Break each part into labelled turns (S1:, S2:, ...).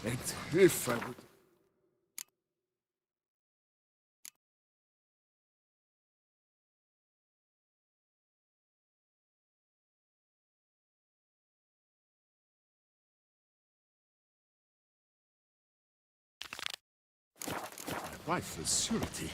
S1: And if I would... My wife is Ciri.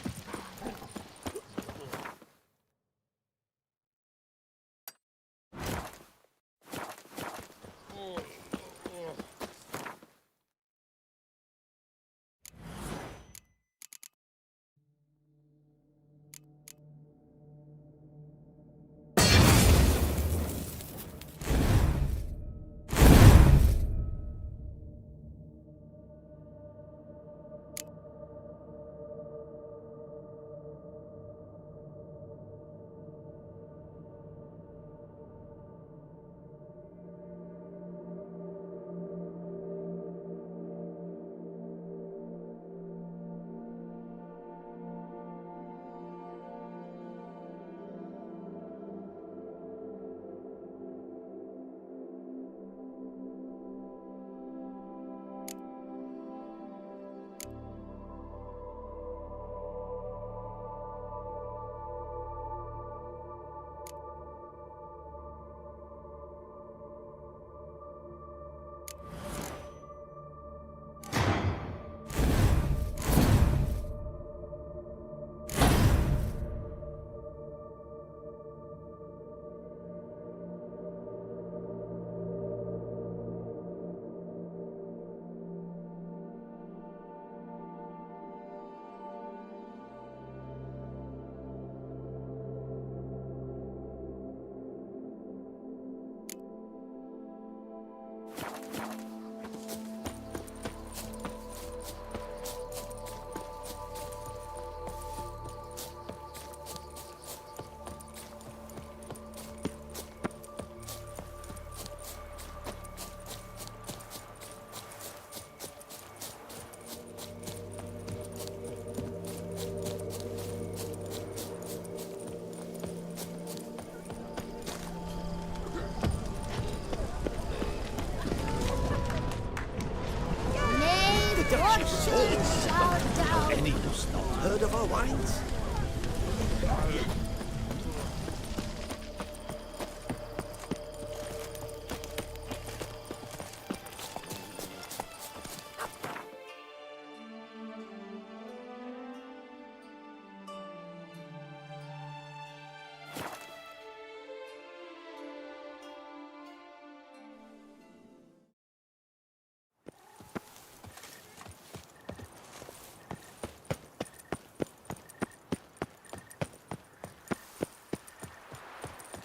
S2: Any who's not heard of our wines?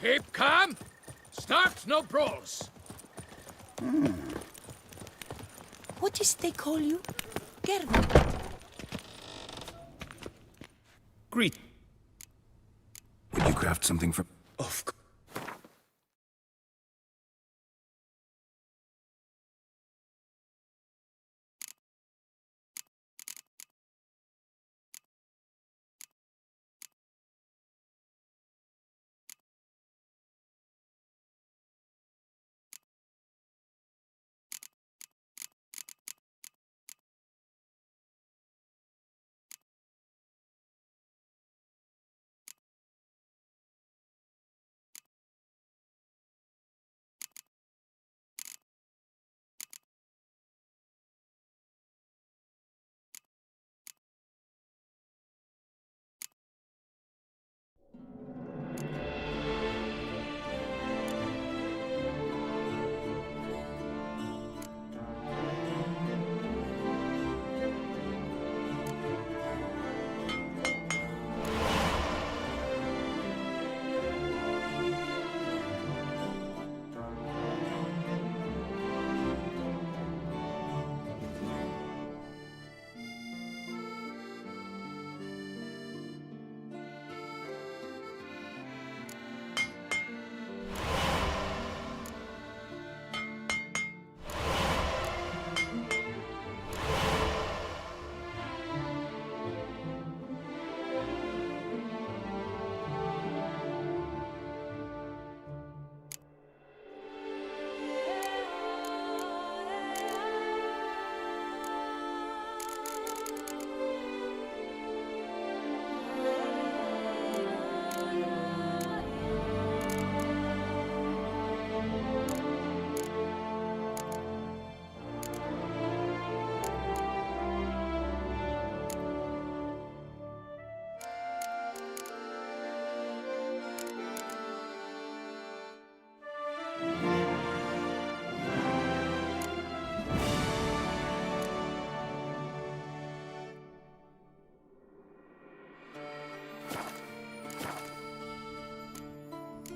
S1: Keep calm! Start no brawls!
S3: What is they call you? Geralt.
S2: Greet. Would you craft something for... Of course.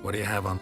S2: What do you have on?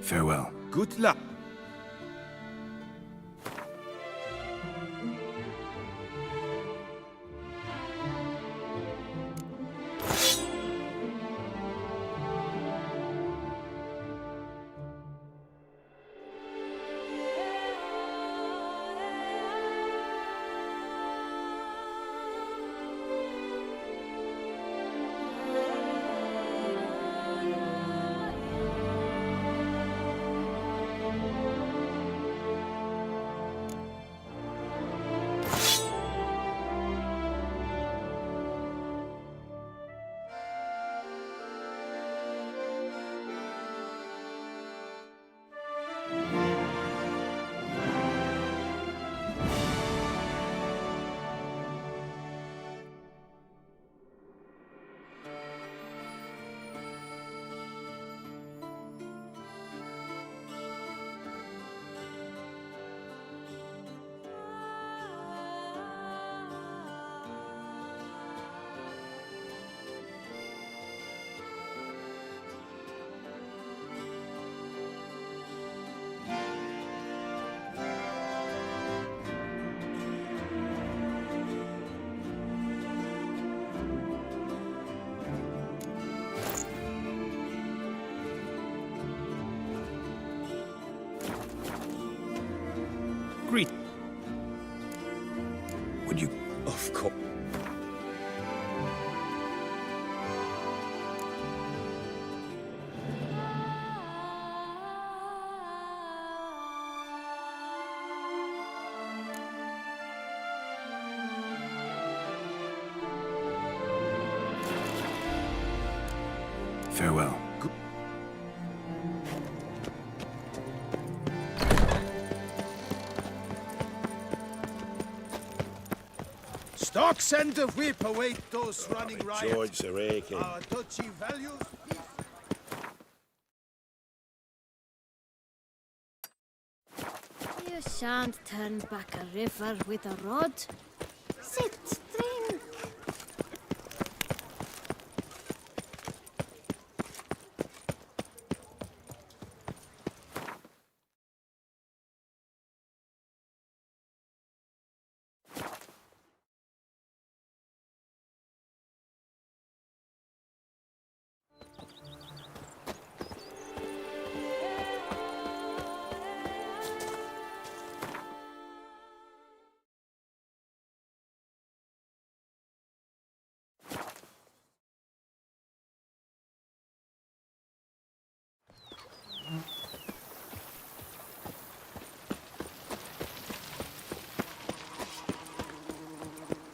S2: Farewell.
S4: Good luck.
S2: Greet. Would you...
S4: Of course.
S2: Farewell.
S4: Stocks and the whip await those running riot.
S5: George the Raking.
S4: Our duchy values.
S6: You shan't turn back a river with a rod. Sit, drink.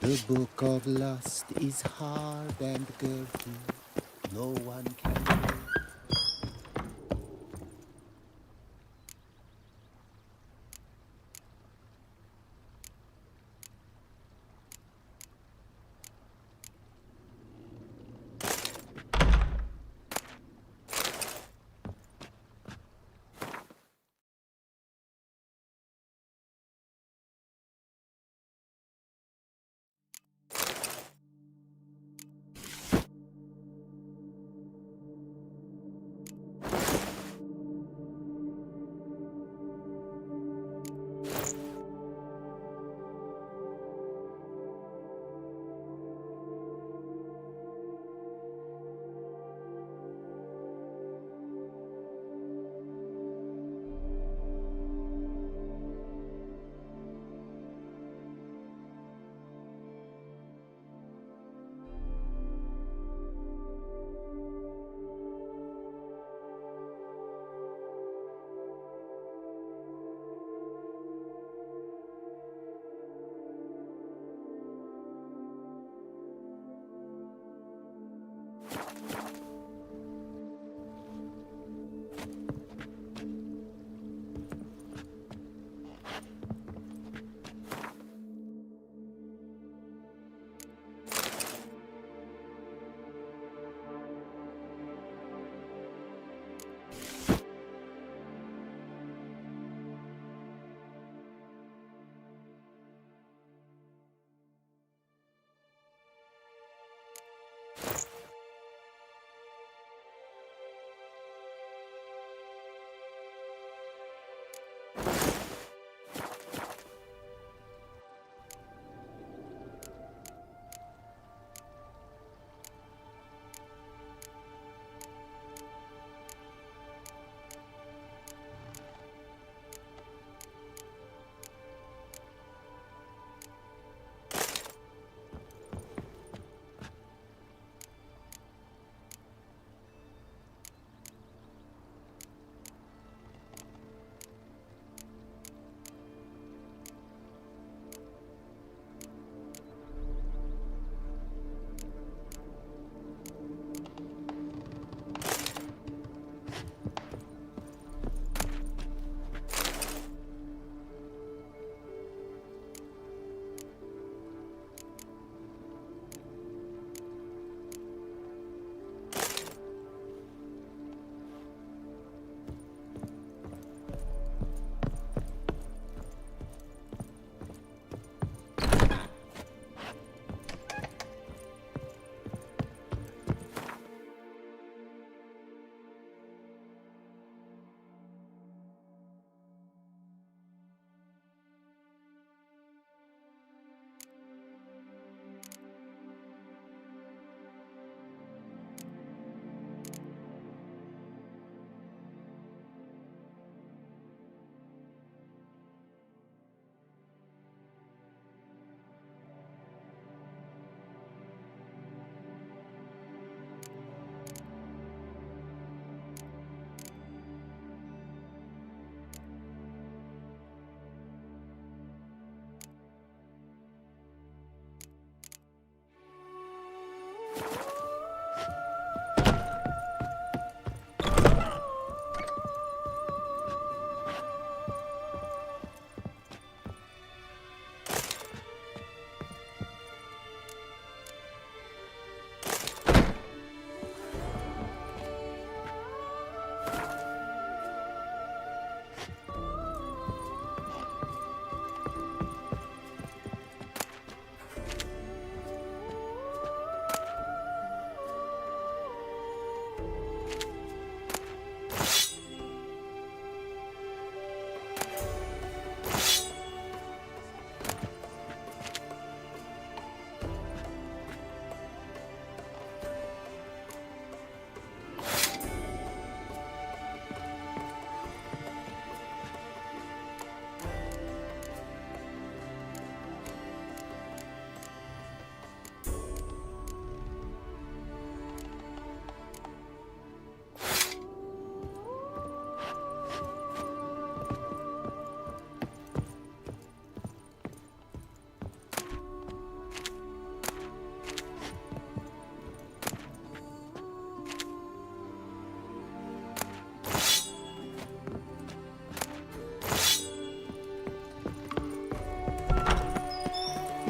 S7: The book of lust is hard and girthy. No one can read.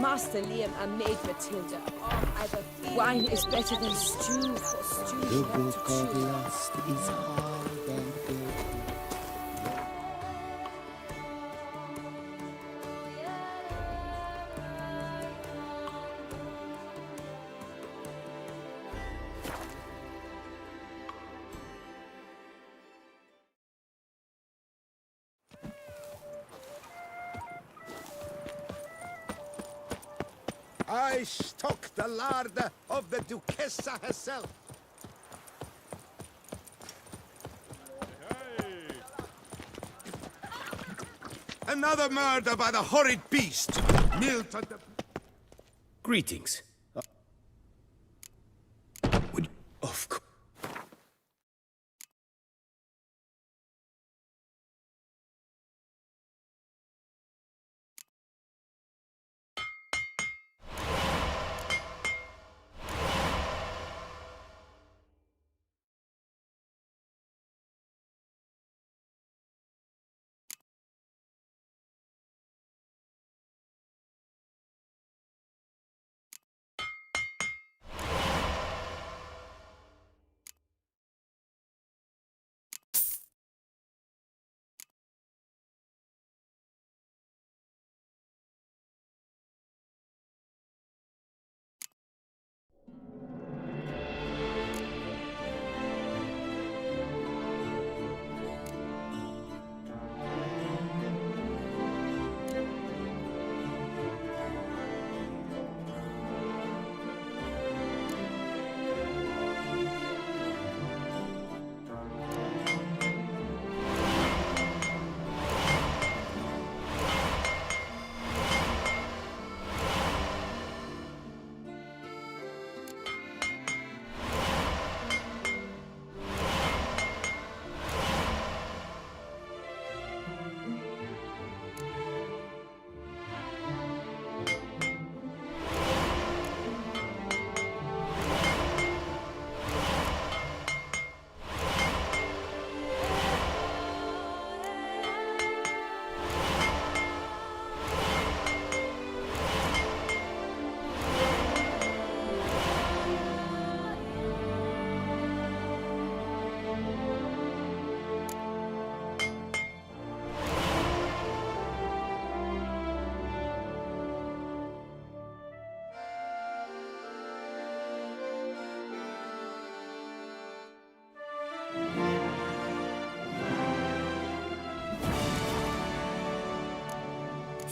S5: Master Liam and Maid Matilda. Wine is better than stew, for stew
S7: The
S5: you have
S7: book
S5: to
S7: of
S5: chew.
S7: lust is hard and dirty.
S4: I stock the larder of the Duchessa herself. Another murder by the horrid beast. Milt on the...
S2: Greetings. Would of course.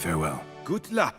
S2: Farewell.
S4: Good luck.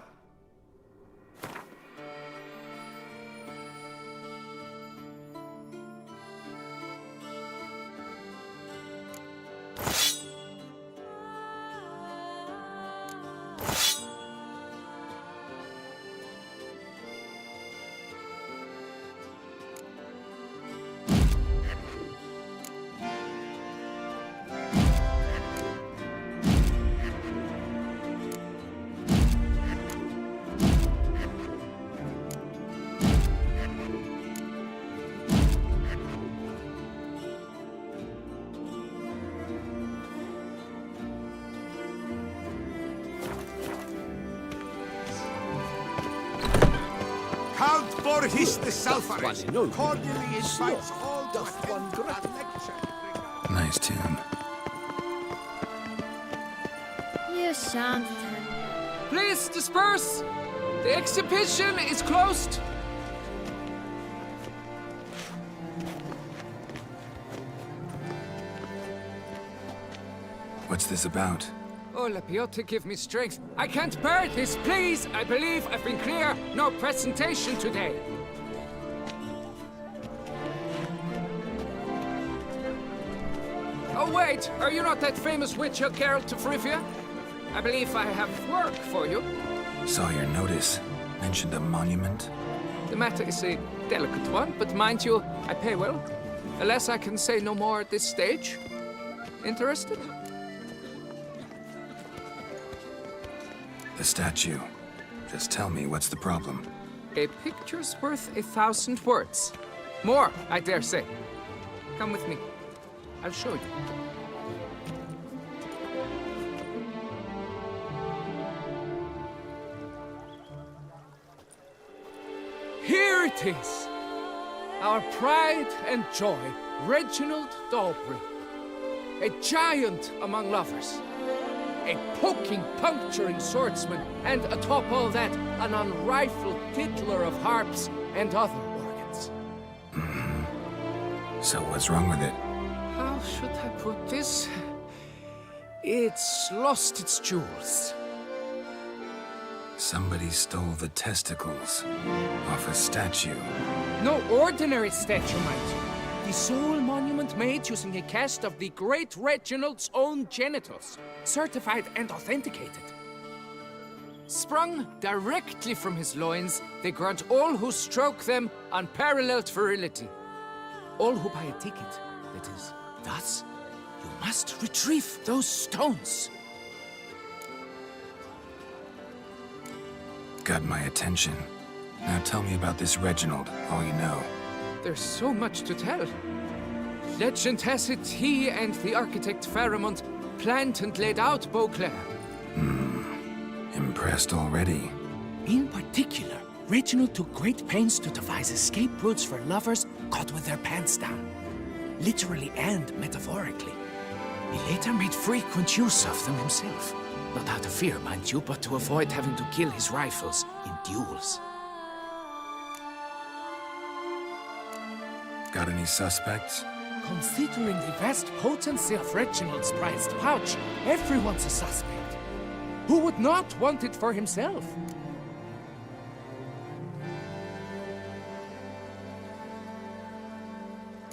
S4: Count Borghis the Sulphurous cordially invites all to attend a lecture.
S2: Nice tune.
S6: You shan't.
S1: Please disperse. The exhibition is closed.
S2: What's this about?
S1: Oh, Lapiota, give me strength. I can't bear this, please. I believe I've been clear. No presentation today. Oh, wait. Are you not that famous witch, Geralt of Rivia? I believe I have work for you.
S2: Saw your notice. Mentioned a monument.
S1: The matter is a delicate one, but mind you, I pay well. Alas, I can say no more at this stage. Interested?
S2: The statue. Just tell me what's the problem.
S1: A picture's worth 1,000 words. More, I dare say. Come with me. I'll show you. it is. Our pride and joy, Reginald Dalbury. A giant among lovers. A poking, puncturing swordsman, and atop all that, an unrifled tickler of harps and other organs.
S2: So what's wrong with it?
S1: How should I put this? It's lost its jewels.
S2: Somebody stole the testicles off a statue.
S1: No ordinary statue, mind you. The sole monument made using a cast of the great Reginald's own genitals, certified and authenticated. Sprung directly from his loins, they grant all who stroke them unparalleled virility. All who buy a ticket, that is. Thus, you must retrieve those stones.
S2: Got my attention. Now tell me about this Reginald, all you know.
S1: There's so much to tell. Legend has it he and the architect Faramond planned and laid out Beauclair.
S2: Impressed already.
S1: In particular, Reginald took great pains to devise escape routes for lovers caught with their pants down. Literally and metaphorically. He later made frequent use of them himself. Not out of fear, mind you, but to avoid having to kill his rivals in duels.
S2: Got any suspects?
S1: Considering the vast potency of Reginald's prized pouch, everyone's a suspect. Who would not want it for himself?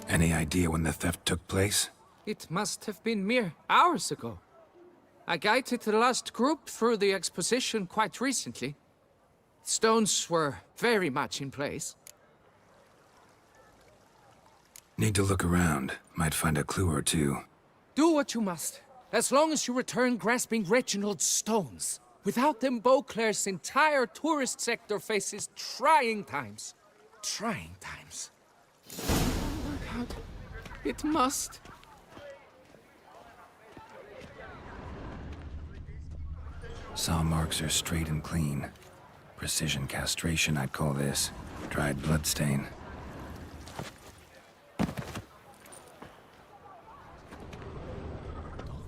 S2: Any idea when the theft took place?
S1: It must have been mere hours ago. I guided the last group through the exposition quite recently. Stones were very much in place.
S2: Need to look around. Might find a clue or two.
S1: Do what you must, as long as you return grasping Reginald's stones. Without them, Beauclair's entire tourist sector faces trying times. Trying times. Oh God, it must.
S2: Saw marks are straight and clean. Precision castration, I'd call this. Dried bloodstain.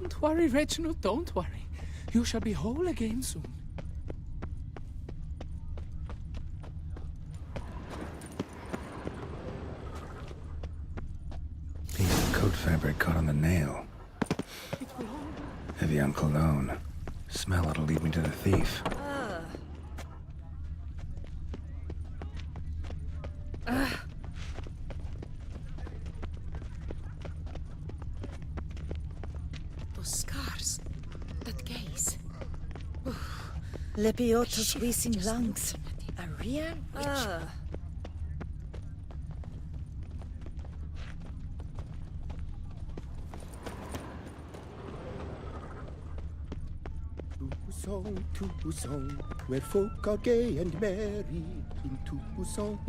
S1: Don't worry, Reginald, don't worry. You shall be whole again soon.
S2: Piece of coat fabric caught on the nail. Heavy on cologne. Smell it'll lead me to the thief.
S3: Those scars. That gaze. Lepioto's wheezing lungs. A real witch.
S7: Tucson, where folk are gay and merry. In Tucson,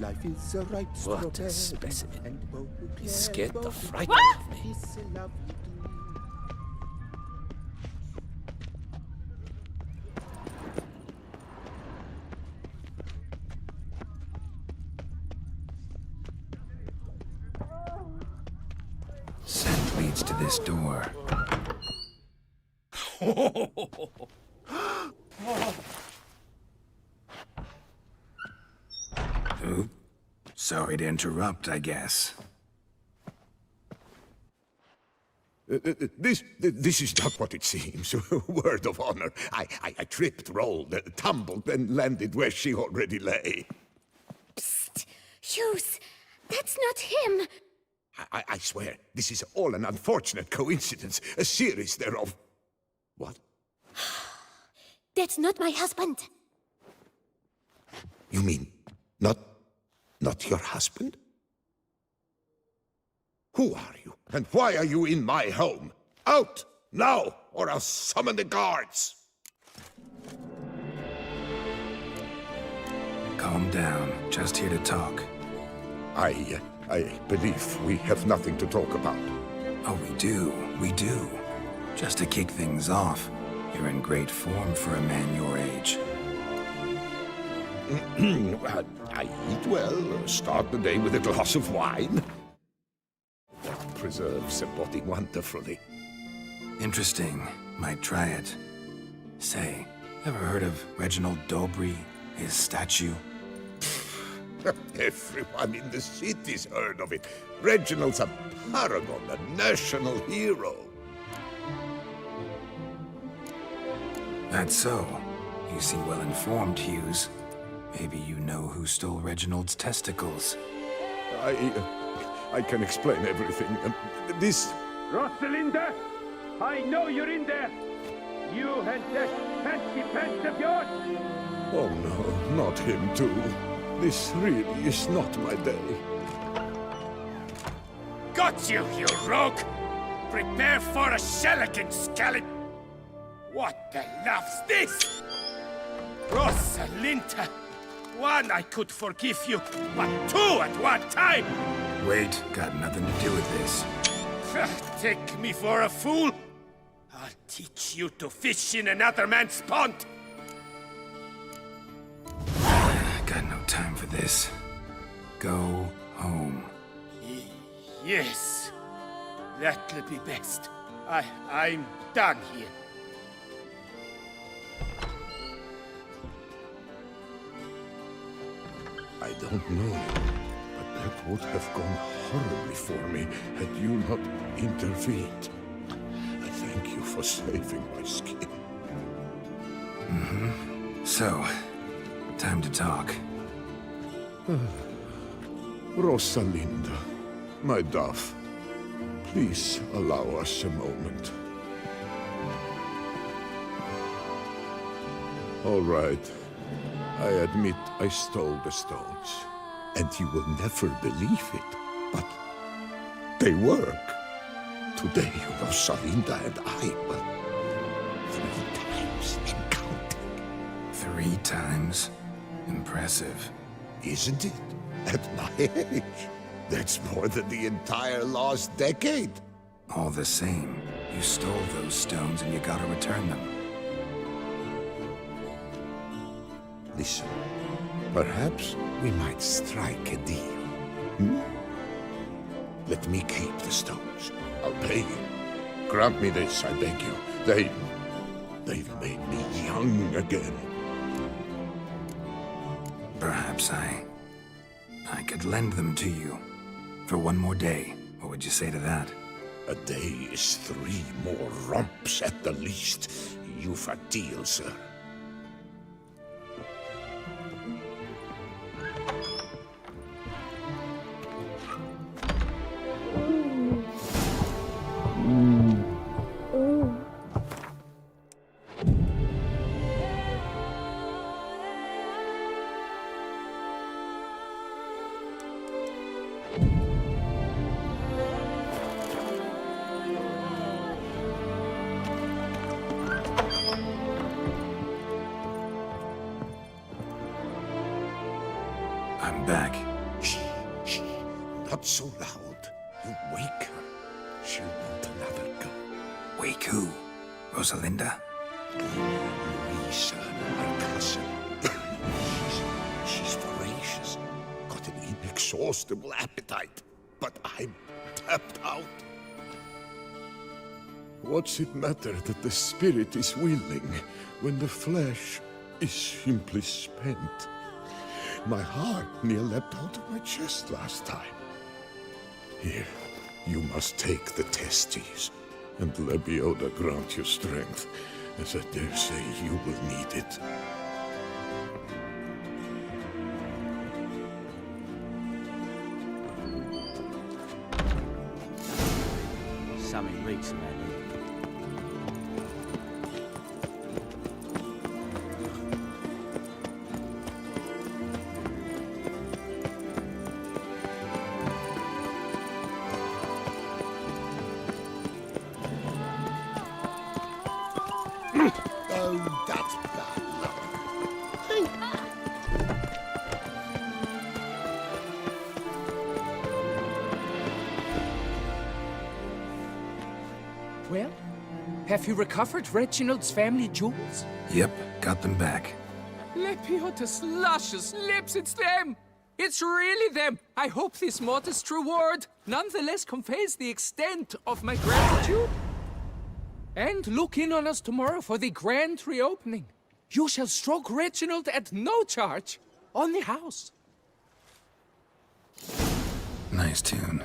S7: life is a ripe strawberry.
S1: What a specimen.
S7: And
S1: He scared the fright
S7: Beauclair
S1: out of me.
S7: is a lovely dream.
S2: Scent leads to this door. Oop. Sorry to interrupt, I guess.
S4: This is not what it seems. Word of honor. I tripped, rolled, tumbled, and landed where she already lay.
S6: Psst! Hughes! That's not him!
S4: I swear, this is all an unfortunate coincidence. A series thereof. What?
S6: That's not my husband!
S4: You mean, not your husband? Who are you? And why are you in my home? Out! Now! Or I'll summon the guards!
S2: Calm down. Just here to talk.
S4: I believe we have nothing to talk about.
S2: Oh, we do. We do. Just to kick things off, you're in great form for a man your age.
S4: I eat well, start the day with a glass of wine. That preserves the body wonderfully.
S2: Interesting. Might try it. Say, ever heard of Reginald Dobry, his statue?
S4: Everyone in the city's heard of it. Reginald's a paragon, a national hero.
S2: That's so. You seem well informed, Hughes. Maybe you know who stole Reginald's testicles.
S4: I can explain everything. This...
S8: Rosalinda! I know you're in there! You and that fancy pants of yours!
S4: Oh no, not him too. This really is not my day.
S8: Got you, you rogue! Prepare for a shellacking, scallop! What the love's this? Rosalinda! One, I could forgive you, but two at one time!
S2: Wait, got nothing to do with this.
S8: Take me for a fool? I'll teach you to fish in another man's pond!
S2: Got no time for this. Go home.
S8: Yes. That'll be best. I'm done here.
S4: I don't know, but that would have gone horribly for me had you not intervened. I thank you for saving my skin.
S2: So, time to talk.
S4: Rosalinda, my dove, please allow us a moment. All right. I admit I stole the stones, and you will never believe it, but they work. Today, Rosalinda and I will 3 times and counting.
S2: 3 times? Impressive.
S4: Isn't it? At my age, that's more than the entire last decade.
S2: All the same, you stole those stones and you gotta return them.
S4: Listen, perhaps we might strike a deal. Hmm? Let me keep the stones. I'll pay you. Grant me this, I beg you. They've made me young again.
S2: Perhaps I could lend them to you. For 1 more day. What would you say to that?
S4: A day is 3 more romps at the least. You've a deal, sir.
S2: I'm back.
S4: Shh, shh. Not so loud. You wake her. She'll want another go.
S2: Wake who? Rosalinda?
S4: Louisa, my cousin. She's voracious. Got an inexhaustible appetite. But I'm tapped out. What's it matter that the spirit is willing when the flesh is simply spent? My heart near leapt out of my chest last time. Here, you must take the testes, and Lebioda grant you strength, as I dare say you will need it.
S9: Something reeks of that.
S7: Oh, that's bad luck.
S1: Well, have you recovered Reginald's family jewels?
S2: Yep, got them back.
S1: Lepiotus luscious lips, it's them! It's really them! I hope this modest reward nonetheless conveys the extent of my gratitude. And look in on us tomorrow for the grand reopening. You shall stroke Reginald at no charge on the house.
S2: Nice tune.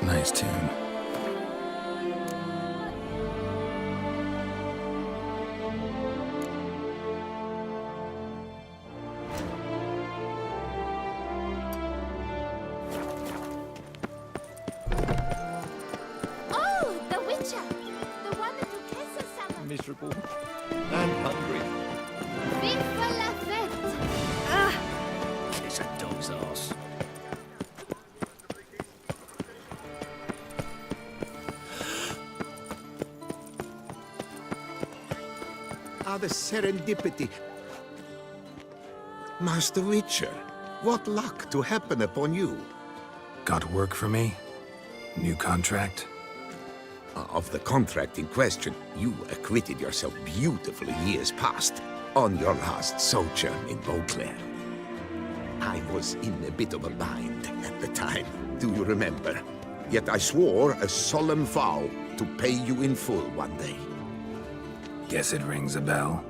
S2: Nice tune.
S6: Oh, the Witcher! The one that Duchessa summoned.
S7: Miserable and hungry.
S6: Vive la fête!
S9: It's a dog's arse.
S7: The serendipity. Master Witcher, what luck to happen upon you.
S2: Got work for me? New contract?
S7: Of the contract in question, you acquitted yourself beautifully years past on your last sojourn in Beauclair. I was in a bit of a bind at the time, do you remember? Yet I swore a solemn vow to pay you in full one day.
S2: Guess it rings a bell.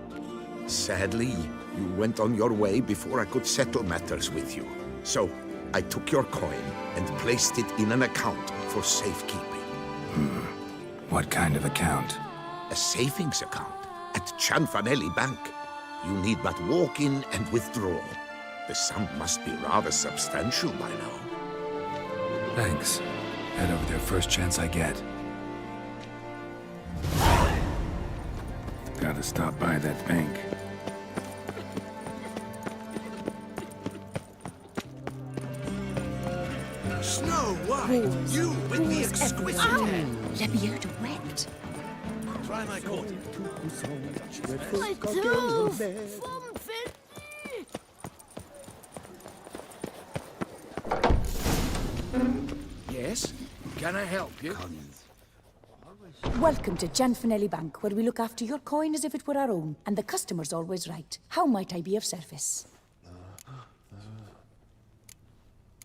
S7: Sadly, you went on your way before I could settle matters with you. So, I took your coin and placed it in an account for safekeeping.
S2: What kind of account?
S7: A savings account at Cianfanelli Bank. You need but walk in and withdraw. The sum must be rather substantial by now.
S2: Thanks. Head over there first chance I get. Gotta stop by that bank.
S8: Snow White, you with the exquisite hair.
S3: L'habilleur wept.
S8: Try my coat.
S6: My tooth! From
S8: Yes? Can I help you?
S3: Welcome to Cianfanelli Bank, where we look after your coin as if it were our own, and the customer's always right. How might I be of service?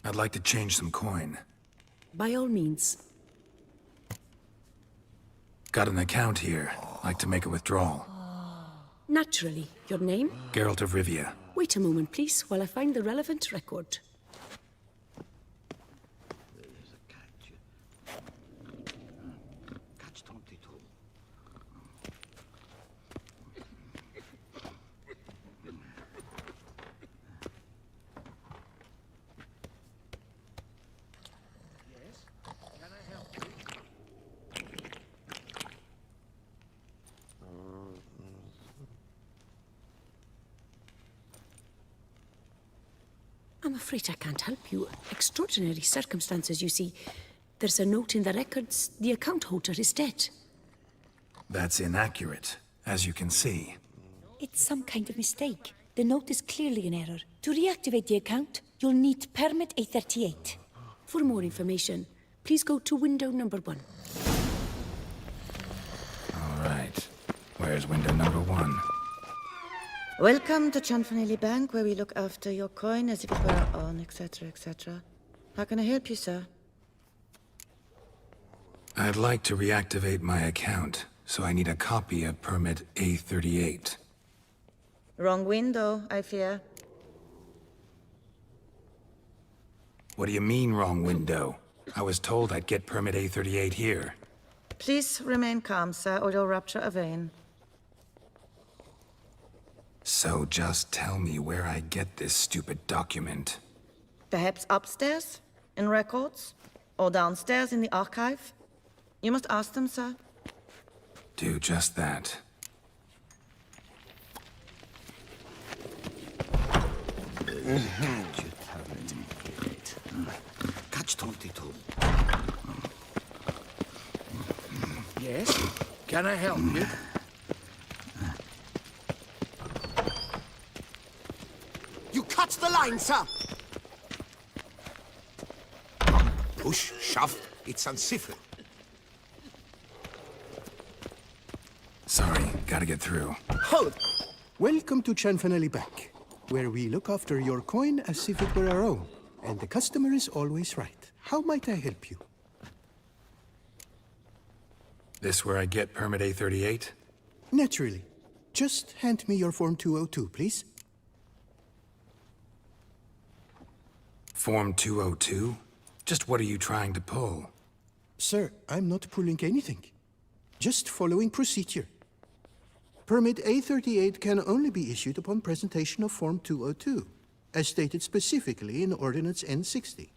S2: I'd like to change some coin.
S3: By all means.
S2: Got an account here. Like to make a withdrawal.
S3: Naturally. Your name?
S2: Geralt of Rivia.
S3: Wait a moment, please, while I find the relevant record. I'm afraid I can't help you. Extraordinary circumstances, you see. There's a note in the records. The account holder is dead.
S2: That's inaccurate, as you can see.
S3: It's some kind of mistake. The note is clearly an error. To reactivate the account, you'll need permit A38. For more information, please go to window number 1.
S2: All right. Where's window number 1?
S10: Welcome to Chanfanelli Bank, where we look after your coin as if it were our own, etc., etc. How can I help you, sir?
S2: I'd like to reactivate my account, so I need a copy of permit A38.
S10: Wrong window, I fear.
S2: What do you mean, wrong window? I was told I'd get permit A38 here.
S10: Please remain calm, sir, or you'll rupture a vein.
S2: So just tell me where I get this stupid document.
S10: Perhaps upstairs, in records? Or downstairs in the archive? You must ask them, sir.
S2: Do just that.
S7: Catch 22.
S1: Yes? Can I help you?
S7: You cut the line, sir! Push, shove, it's uncivil.
S2: Sorry, gotta get through.
S7: Hold!
S11: Welcome to Chanfanelli Bank, where we look after your coin as if it were our own, and the customer is always right. How might I help you?
S2: This where I get permit A38?
S11: Naturally. Just hand me your Form 202, please.
S2: Form 202? Just what are you trying to pull?
S11: Sir, I'm not pulling anything. Just following procedure. Permit A38 can only be issued upon presentation of Form 202, as stated specifically in Ordinance N60.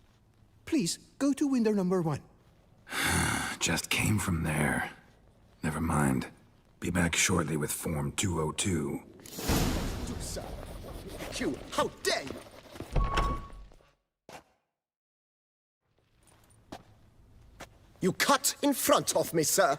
S11: Please, go to window number 1.
S2: Just came from there. Never mind. Be back shortly with Form 202.
S7: You, how dare you! You cut in front of me, sir.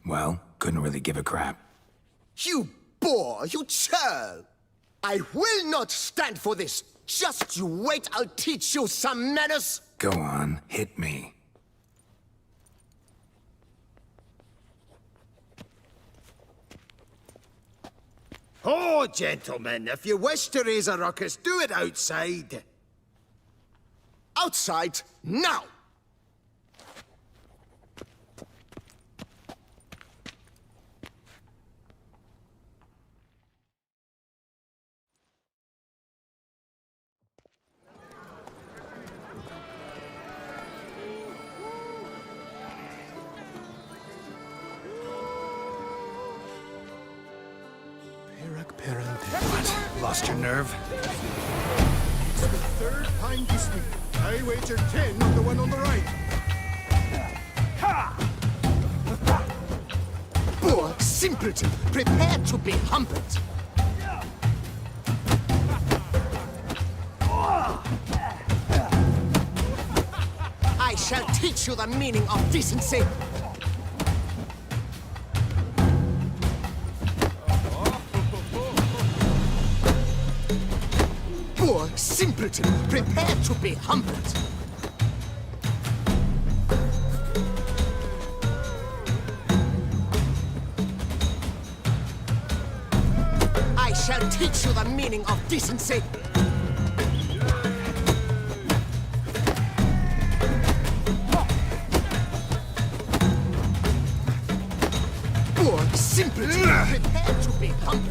S2: Well, couldn't really give a crap.
S7: You boor, you churl! I will not stand for this! Just you wait, I'll teach you some manners!
S2: Go on, hit me.
S8: Oh, gentlemen, if you wish to raise a ruckus, do it outside.
S7: Outside, now!
S2: What? Lost your nerve?
S4: It's the third time this week. I wagered 10 on the one on the right.
S7: Boor, simpleton, prepare to be humbled. I shall teach you the meaning of decency. Boor, simpleton, prepare to be humbled. I shall teach you the meaning of decency. Boor, simpleton, prepare to be humbled.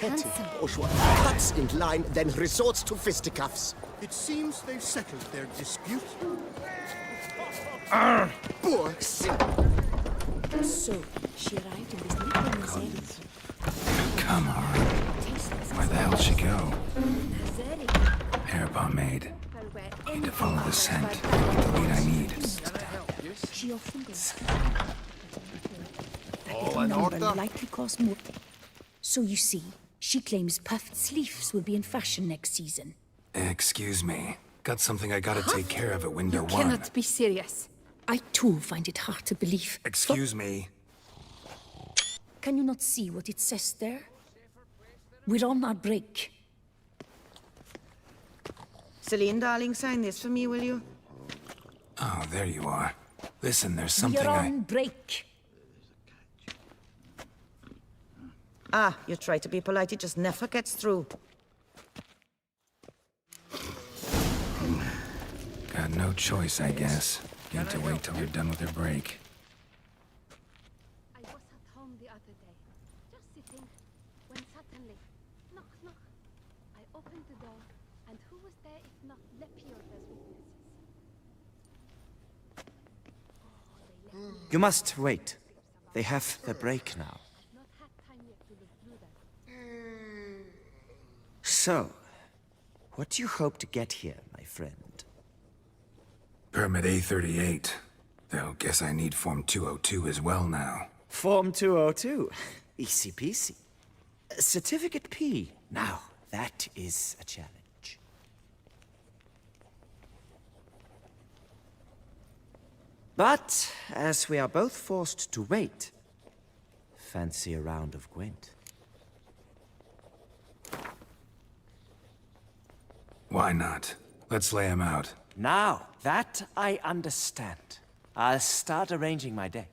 S7: Petty bourgeois cuts in line, then resorts to fisticuffs.
S11: It seems they've settled their dispute.
S7: Boor,
S3: So, she arrived in this little Nazeri.
S2: Come on. Where the hell she go? Hair pomade. Need to follow the scent. Get the lead I need.
S3: She often goes. That little number likely cost more. So you see, she claims puffed sleeves will be in fashion next season.
S2: Excuse me. Got something I gotta take care of at window one.
S5: Cannot be serious.
S3: I too find it hard to believe.
S2: Excuse me.
S3: Can you not see what it says there? We're on our break.
S10: Celine, darling, sign this for me, will you?
S2: Oh, there you are. Listen, there's something
S3: We're on break.
S10: Ah, you try to be polite, it just never gets through.
S2: Got no choice, I guess. Need to wait till we're done with her break.
S6: I was at home the other day, just sitting, when suddenly, knock, knock. I opened the door, and who was there if not Lepiota's witnesses?
S9: You must wait. They have their break now.
S6: I've not had time yet to look through them.
S9: So, what do you hope to get here, my friend?
S2: Permit A38. Though, guess I need Form 202 as well now.
S9: Form 202. Easy peasy. Certificate P. Now, that is a challenge. But, as we are both forced to wait, fancy a round of Gwent.
S2: Why not? Let's lay him out.
S9: Now, that I understand. I'll start arranging my deck.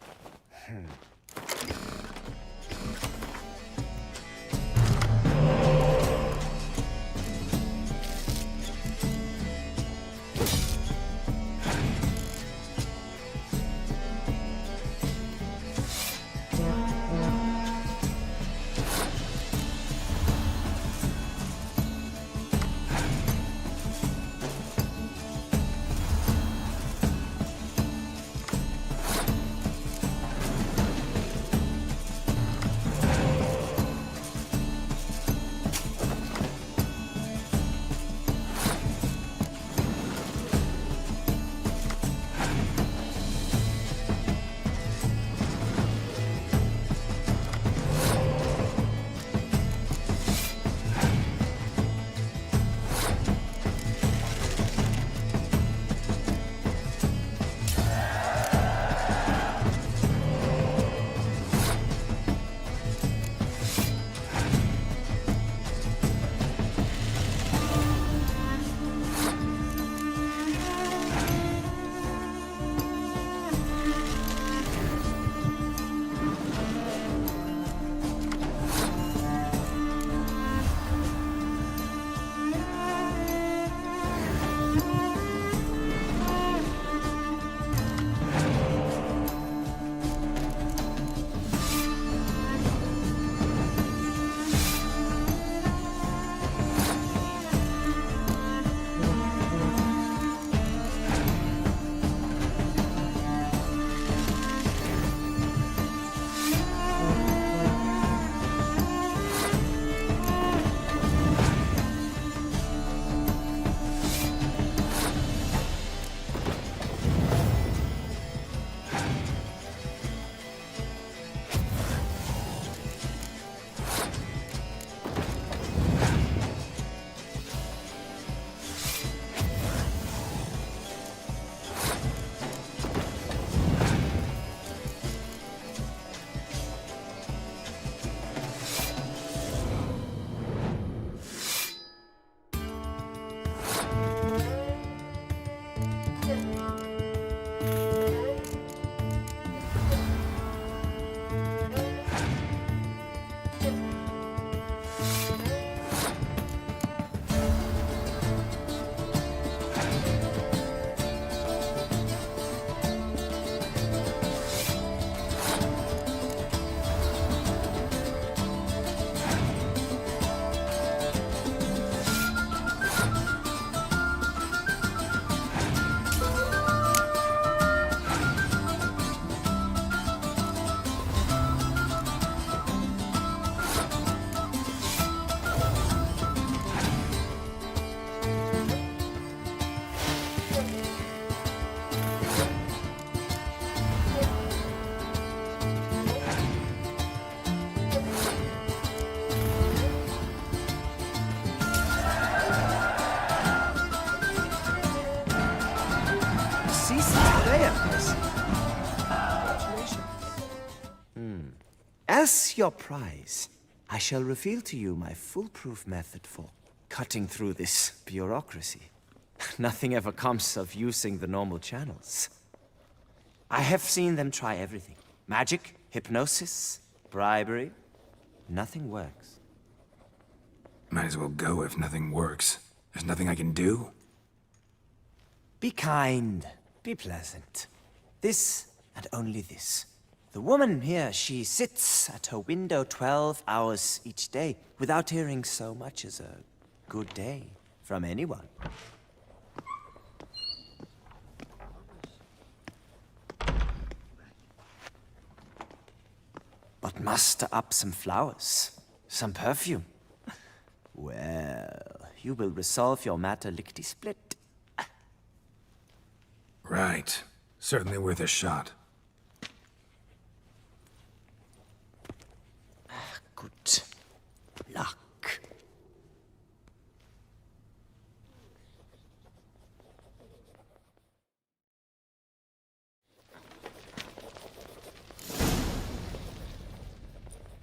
S9: as your prize, I shall reveal to you my foolproof method for cutting through this bureaucracy. Nothing ever comes of using the normal channels. I have seen them try everything. Magic, hypnosis, bribery. Nothing works.
S2: Might as well go if nothing works. There's nothing I can do?
S9: Be kind. Be pleasant. This and only this. The woman here, she sits at her window 12 hours each day without hearing so much as a good day from anyone. But muster up some flowers, some perfume. Well, you will resolve your matter lickety-split.
S2: Right. Certainly worth a shot.
S9: Good luck.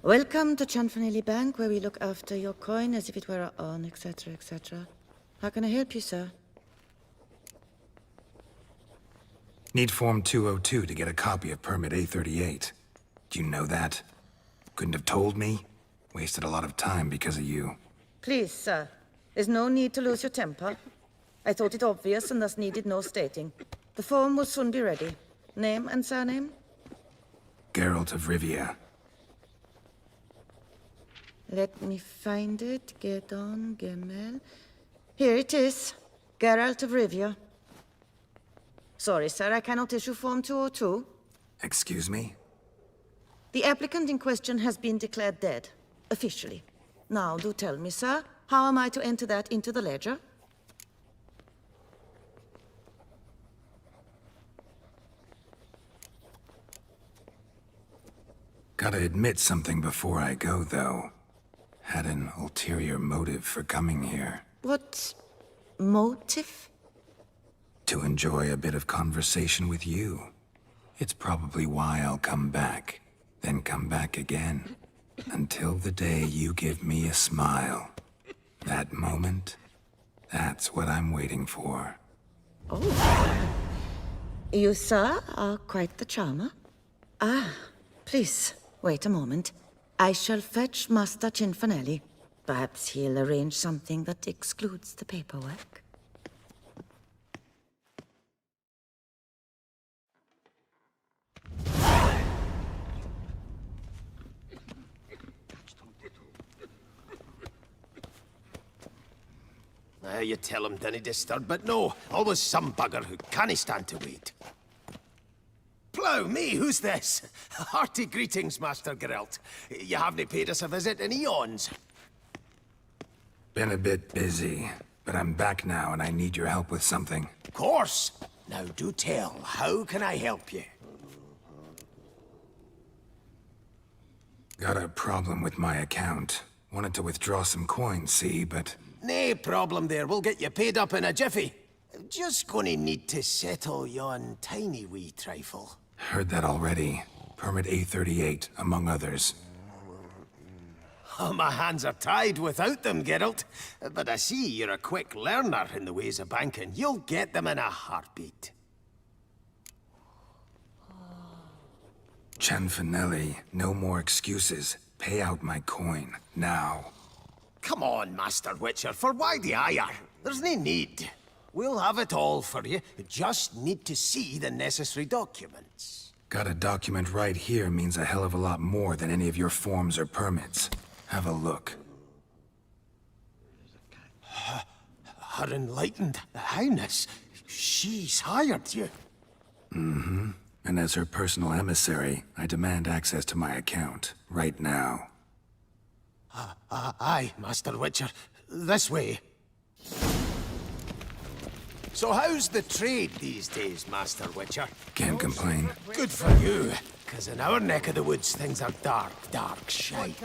S10: Welcome to Chanfanelli Bank, where we look after your coin as if it were our own, etc., etc. How can I help you, sir?
S2: Need Form 202 to get a copy of Permit A38. Do you know that? Couldn't have told me? Wasted a lot of time because of you.
S10: Please, sir. There's no need to lose your temper. I thought it obvious and thus needed no stating. The form will soon be ready. Name and surname?
S2: Geralt of Rivia.
S10: Let me find it. Get on, Gemel. Here it is. Geralt of Rivia. Sorry, sir, I cannot issue Form 202.
S2: Excuse me?
S10: The applicant in question has been declared dead, officially. Now, do tell me, sir, how am I to enter that into the ledger?
S2: Gotta admit something before I go, though. Had an ulterior motive for coming here.
S10: What motive?
S2: To enjoy a bit of conversation with you. It's probably why I'll come back, then come back again. Until the day you give me a smile. That moment, that's what I'm waiting for.
S10: Oh. You, sir, are quite the charmer. Ah, please, wait a moment. I shall fetch Master Cinfanelli. Perhaps he'll arrange something that excludes the paperwork.
S8: You tell him dinna disturb, but no, always some bugger who can't stand to wait. Plough me, who's this? Hearty greetings, Master Geralt. You haven't paid us a visit in eons.
S2: Been a bit busy, but I'm back now and I need your help with something.
S8: Of course. Now do tell, how can I help you?
S2: Got a problem with my account. Wanted to withdraw some coins, see, but...
S8: Nae problem there, we'll get you paid up in a jiffy. Just gonna need to settle yon tiny wee trifle.
S2: Heard that already. Permit A38, among others.
S8: Oh, my hands are tied without them, Geralt. But I see you're a quick learner in the ways of banking. You'll get them in a heartbeat.
S2: Chanfanelli, no more excuses. Pay out my coin, now.
S8: Come on, Master Witcher, for why the ire? There's no need. We'll have it all for you. You just need to see the necessary documents.
S2: Got a document right here means a hell of a lot more than any of your forms or permits. Have a look.
S8: Her Enlightened Highness, she's hired you.
S2: Mm-hmm. And as her personal emissary, I demand access to my account, right now.
S8: Aye, Master Witcher. This way. So how's the trade these days, Master Witcher?
S2: Can't complain.
S8: Good for you, because in our neck of the woods, things are dark, dark shite.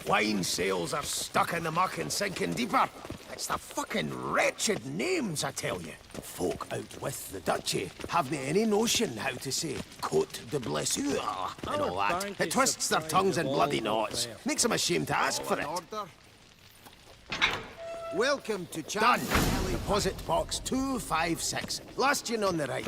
S8: Wine sales are stuck in the muck and sinking deeper. It's the fucking wretched names, I tell you. folk out with the duchy haven't any notion how to say Cote de Blessure and all that. It twists their tongues in bloody knots. Makes them ashamed to ask for it.
S12: Welcome to
S8: Done. Deposit box 256. Last tune on the right.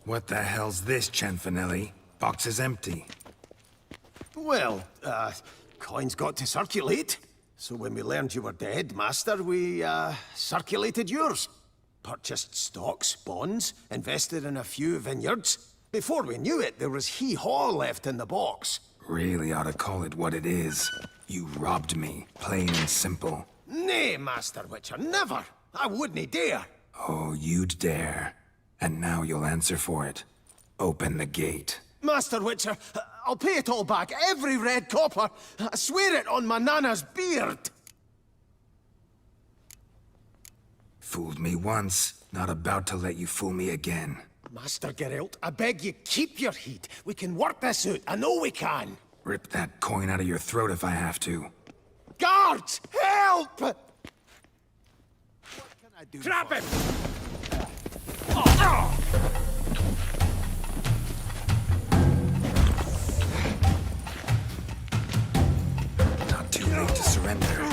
S2: What the hell's this, Cianfanelli? Box is empty.
S8: Well, coins got to circulate. So when we learned you were dead, Master, we, circulated yours. Purchased stocks, bonds, invested in a few vineyards. Before we knew it, there was hee-haw left in the box.
S2: Really ought to call it what it is. You robbed me, plain and simple.
S8: Nay, Master Witcher, never! I wouldn't dare!
S2: Oh, you'd dare. And now you'll answer for it. Open the gate.
S8: Master Witcher, I'll pay it all back, every red copper. I swear it on my nana's beard.
S2: Fooled me once, not about to let you fool me again.
S8: Master Geralt, I beg you, keep your heat. We can work this out, I know we can.
S2: Rip that coin out of your throat if I have to.
S8: Guards, help!
S12: What can I do?
S8: Trap him!
S2: Not too late to surrender.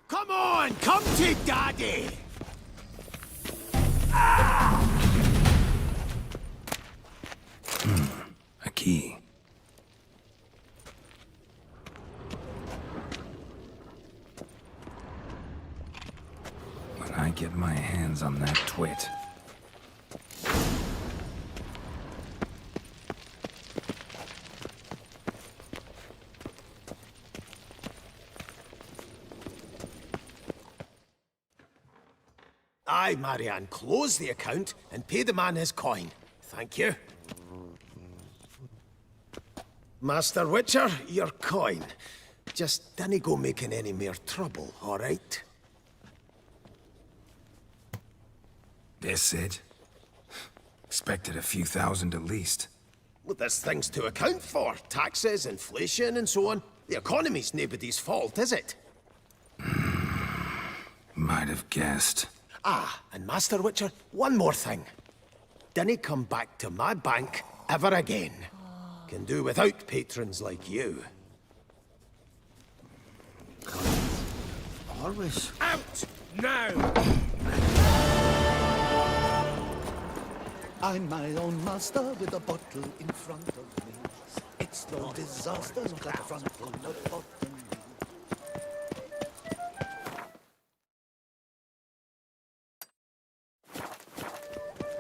S8: Come on, come to Daddy!
S2: A key. When I get my hands on that twit.
S8: Aye, Marianne, close the account and pay the man his coin. Thank you. Master Witcher, your coin. Just dinna go making any more trouble, all right?
S2: This it? Expected a few thousand at least.
S8: Well, there's things to account for. Taxes, inflation, and so on. The economy's nobody's fault, is it?
S2: Might have guessed.
S8: Ah, and Master Witcher, one more thing. Dinna come back to my bank ever again. Can do without patrons like you.
S12: Always.
S8: Out! Now!
S13: I'm my own master with a bottle in front of me. It's no disaster, look at the front full of bottom.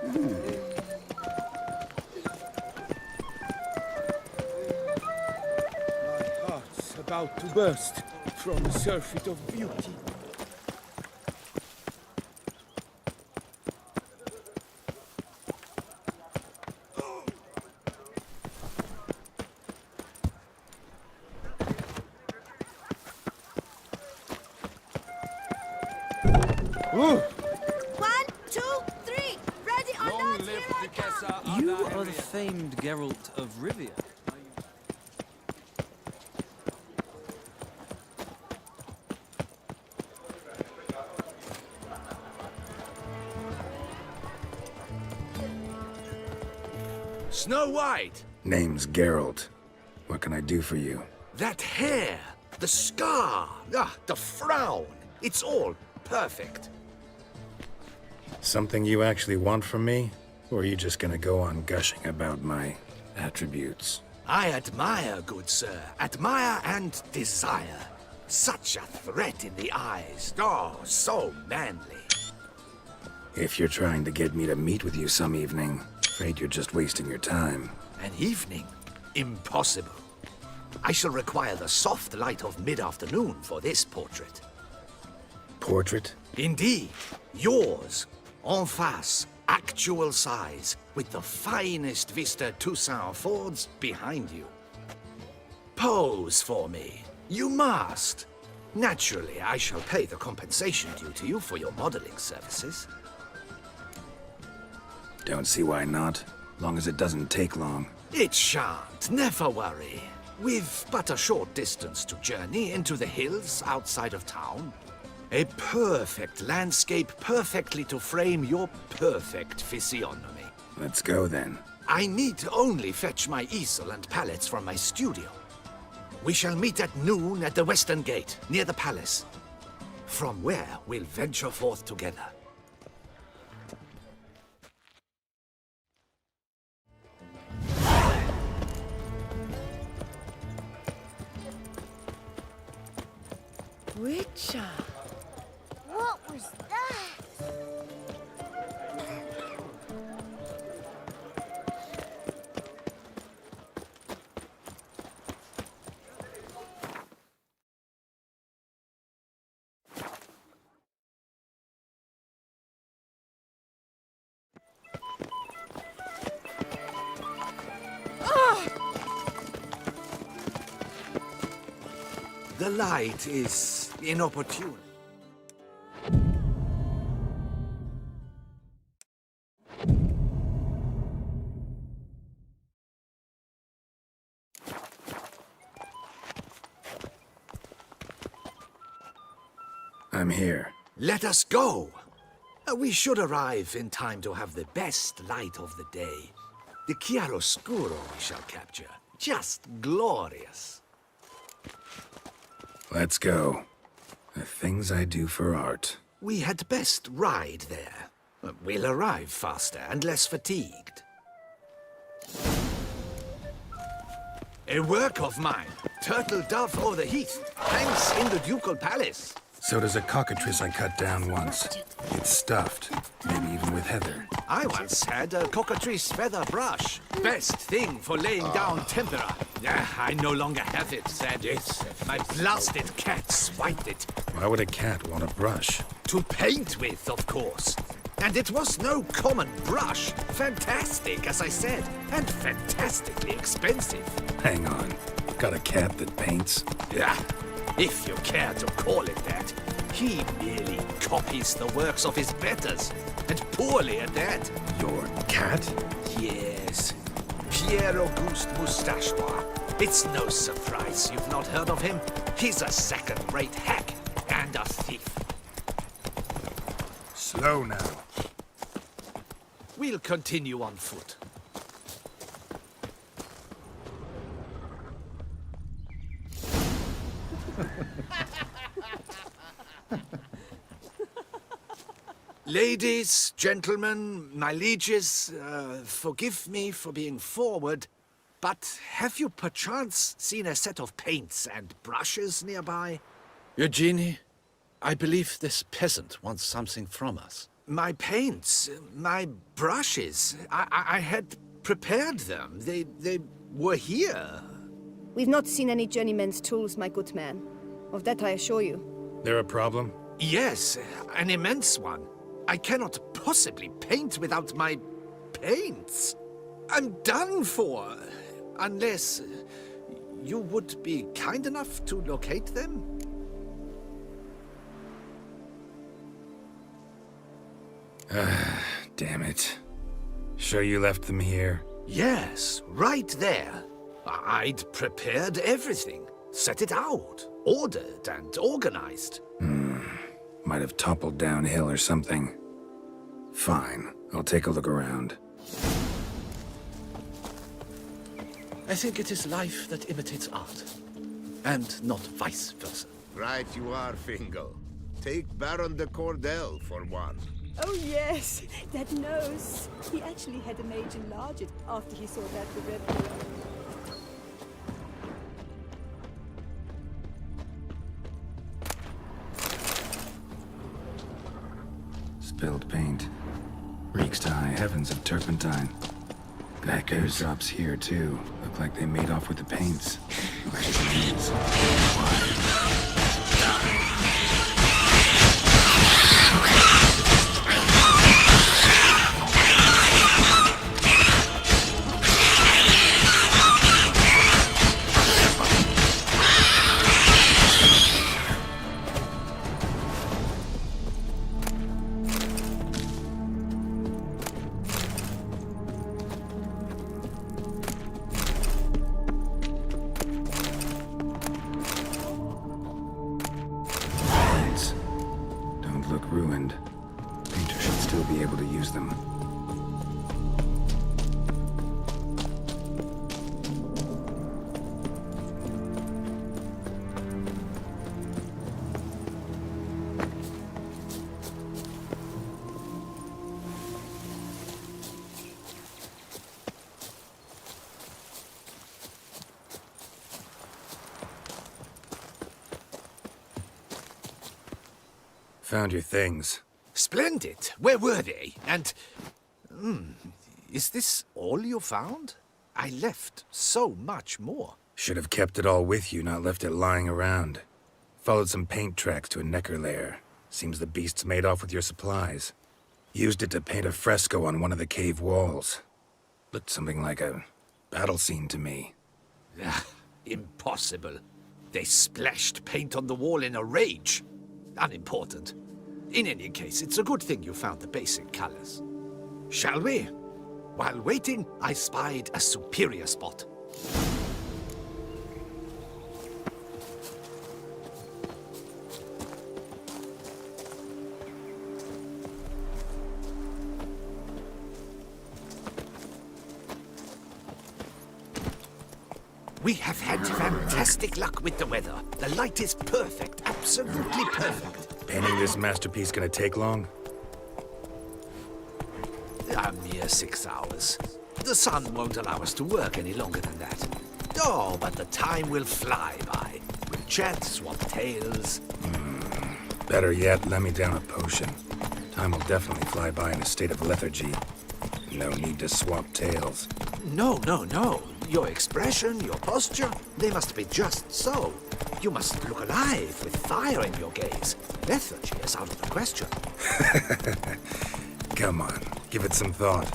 S14: My heart's about to burst from a surfeit of beauty.
S5: One, two, three. Ready
S12: You are the famed Geralt of Rivia.
S15: Snow White!
S2: Name's Geralt. What can I do for you?
S15: That hair! The scar! The frown! It's all perfect.
S2: Something you actually want from me? Or are you just gonna go on gushing about my attributes?
S15: I admire, good sir. Admire and desire. Such a threat in the eyes. Oh, so manly.
S2: If you're trying to get me to meet with you some evening, afraid you're just wasting your time.
S15: An evening? Impossible. I shall require the soft light of mid-afternoon for this portrait.
S2: Portrait?
S15: Indeed. Yours. En face. Actual size. With the finest vista Toussaint affords behind you. Pose for me. You must. Naturally, I shall pay the compensation due to you for your modeling services.
S2: Don't see why not. Long as it doesn't take long.
S15: It shan't. Never worry. We've but a short distance to journey into the hills outside of town. A perfect landscape perfectly to frame your perfect physiognomy.
S2: Let's go then.
S15: I need only fetch my easel and palettes from my studio. We shall meet at noon at the western gate, near the palace. From where we'll venture forth together.
S5: Witcher! What was that?
S15: The light is inopportune.
S2: I'm here.
S15: Let us go! We should arrive in time to have the best light of the day. The chiaroscuro we shall capture. Just glorious.
S2: Let's go. The things I do for art.
S15: We had best ride there. We'll arrive faster and less fatigued. A work of mine. Turtle dove o'er the heath. Hangs in the ducal palace.
S2: So does a cockatrice I cut down once. It's stuffed, maybe even with heather.
S15: I once had a cockatrice feather brush. Best thing for laying down tempera. I no longer have it, said it. My blasted cat swiped it.
S2: Why would a cat want a brush?
S15: To paint with, of course. And it was no common brush. Fantastic, as I said, and fantastically expensive.
S2: Hang on. Got a cat that paints?
S15: Yeah, if you care to call it that. He merely copies the works of his betters, and poorly at that.
S2: Your cat?
S15: Yes. Pierre-Auguste Moustachois. It's no surprise you've not heard of him. He's a second-rate hack and a thief.
S2: Slow now.
S15: We'll continue on foot. Ladies, gentlemen, my lieges, forgive me for being forward, but have you perchance seen a set of paints and brushes nearby?
S16: Eugenie, I believe this peasant wants something from us.
S15: My paints, my brushes, I had prepared them. They were here.
S17: We've not seen any journeyman's tools, my good man. Of that I assure you.
S2: There a problem?
S15: Yes, an immense one. I cannot possibly paint without my paints. I'm done for. Unless you would be kind enough to locate them?
S2: Damn it. Sure you left them here?
S15: Yes, right there. I'd prepared everything. Set it out. Ordered and organized.
S2: Might have toppled downhill or something. Fine, I'll take a look around.
S16: I think it is life that imitates art, and not vice versa.
S7: Right you are, Fingal. Take Baron de Cordell for one.
S17: Oh yes, that nose. He actually had a mage enlarge it after he saw that the red color.
S2: Spilled paint. Reeks to high heavens of turpentine. Backers drops here too. Look like they made off with the paints. Why? Ruined. Painter should still be able to use them. Found your things.
S15: Splendid. Where were they? And... is this all you found? I left so much more.
S2: Should have kept it all with you, not left it lying around. Followed some paint tracks to a necker lair. Seems the beast's made off with your supplies. Used it to paint a fresco on one of the cave walls. Looked something like a battle scene to me.
S15: Impossible. They splashed paint on the wall in a rage. Unimportant. In any case, it's a good thing you found the basic colors. Shall we? While waiting, I spied a superior spot. We have had fantastic luck with the weather. The light is perfect, absolutely perfect.
S2: Painting this masterpiece gonna take long?
S15: A mere 6 hours. The sun won't allow us to work any longer than that. Oh, but the time will fly by. We'll chat, swap tales.
S2: Better yet, let me down a potion. Time will definitely fly by in a state of lethargy. No need to swap tales.
S15: No. Your expression, your posture, they must be just so. You must look alive with fire in your gaze. Lethargy is out of the question.
S2: Come on, give it some thought.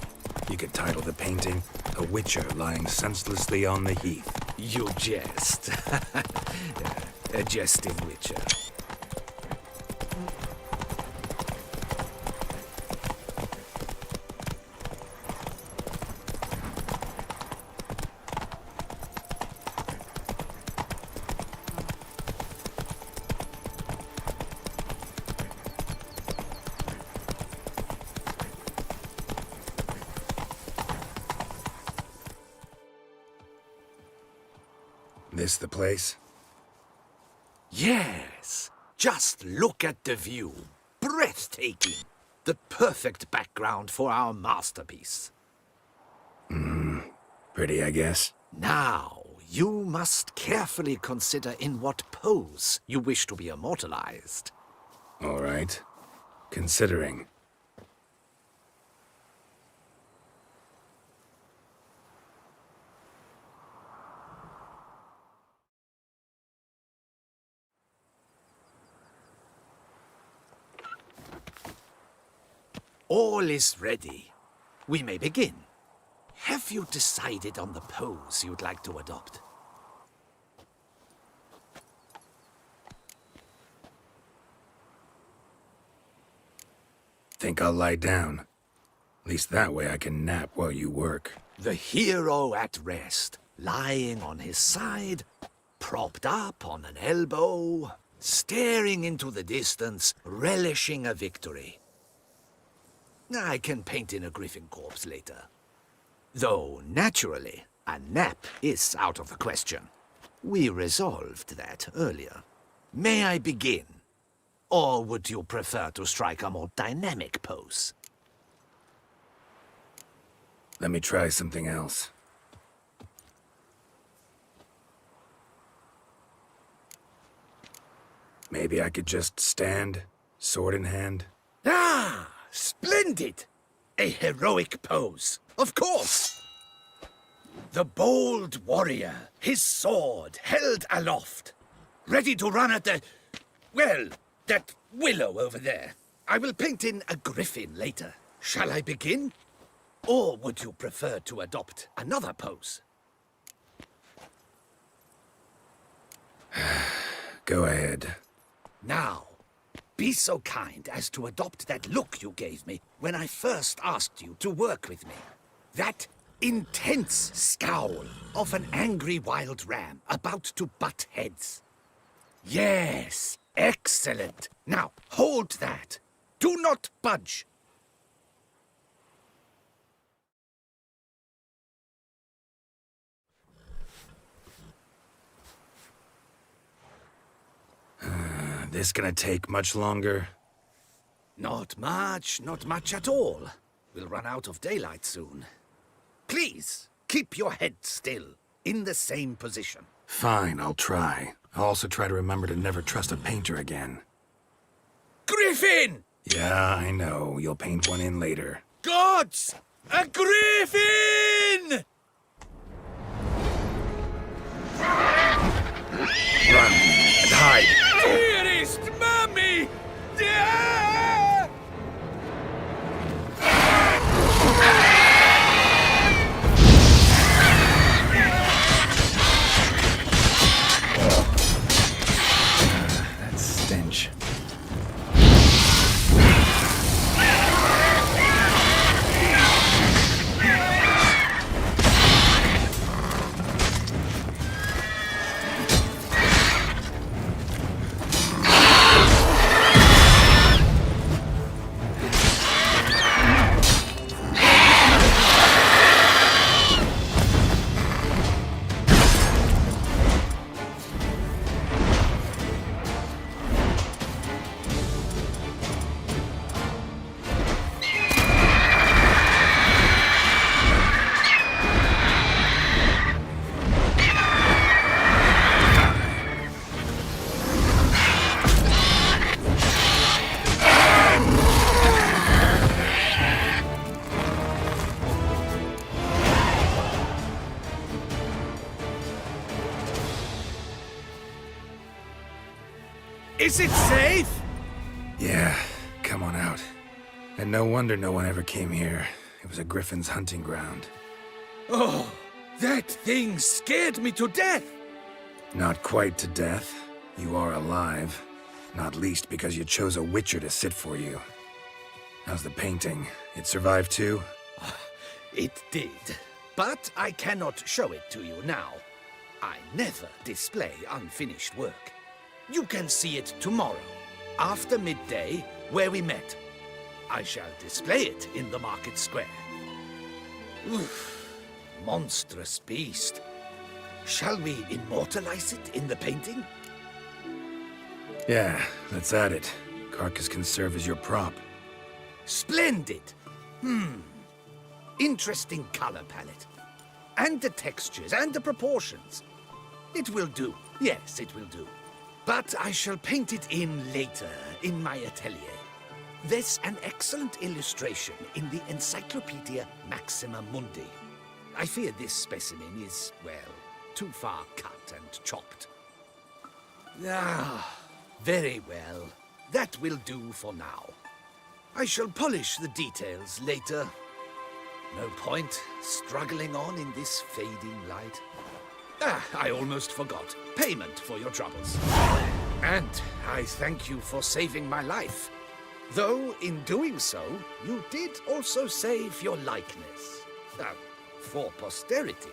S2: You could title the painting, A Witcher Lying Senselessly on the Heath.
S15: You jest. A jesting witcher.
S2: This the place?
S15: Yes. Just look at the view. Breathtaking. The perfect background for our masterpiece.
S2: Pretty, I guess.
S15: Now, you must carefully consider in what pose you wish to be immortalized.
S2: All right. Considering.
S15: All is ready. We may begin. Have you decided on the pose you'd like to adopt?
S2: Think I'll lie down. At least that way I can nap while you work.
S15: The hero at rest, lying on his side, propped up on an elbow, staring into the distance, relishing a victory. I can paint in a griffin corpse later. Though, naturally, a nap is out of the question. We resolved that earlier. May I begin? Or would you prefer to strike a more dynamic pose?
S2: Let me try something else. Maybe I could just stand, sword in hand.
S15: Ah, splendid! A heroic pose, of course! The bold warrior, his sword held aloft, ready to run at well, that willow over there. I will paint in a griffin later. Shall I begin? Or would you prefer to adopt another pose?
S2: Go ahead.
S15: Now, be so kind as to adopt that look you gave me when I first asked you to work with me. That intense scowl of an angry wild ram about to butt heads. Yes, excellent. Now, hold that. Do not budge.
S2: This gonna take much longer?
S15: Not much at all. We'll run out of daylight soon. Please, keep your head still, in the same position.
S2: Fine, I'll try. I'll also try to remember to never trust a painter again.
S15: Griffin!
S2: Yeah, I know. You'll paint one in later.
S15: Gods! A griffin!
S2: Run and hide.
S15: Dearest Mummy!
S2: That stench.
S15: Is it safe?
S2: Yeah, come on out. And no wonder no one ever came here. It was a griffin's hunting ground.
S15: Oh, that thing scared me to death.
S2: Not quite to death. You are alive. Not least because you chose a witcher to sit for you. How's the painting? It survived too?
S15: It did. But I cannot show it to you now. I never display unfinished work. You can see it tomorrow, after midday, where we met. I shall display it in the market square. Oof, monstrous beast. Shall we immortalize it in the painting?
S2: Yeah, let's add it. Carcass can serve as your prop.
S15: Splendid! Interesting color palette. And the textures and the proportions. It will do. Yes, it will do. But I shall paint it in later, in my atelier. There's an excellent illustration in the Encyclopedia Maxima Mundi. I fear this specimen is, well, too far cut and chopped. Ah, very well. That will do for now. I shall polish the details later. No point struggling on in this fading light. Ah, I almost forgot. Payment for your troubles. And I thank you for saving my life. Though, in doing so, you did also save your likeness. For posterity.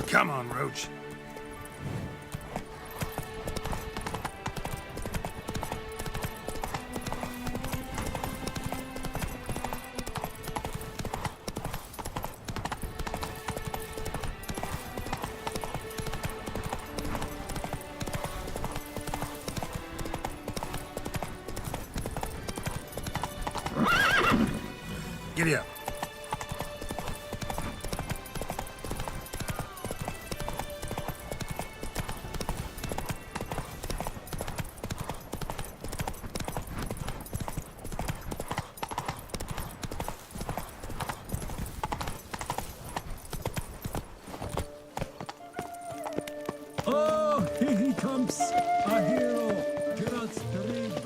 S2: Come on, Roach. Giddy up.
S14: Oh, here he comes, our hero, Geralt of Rivia.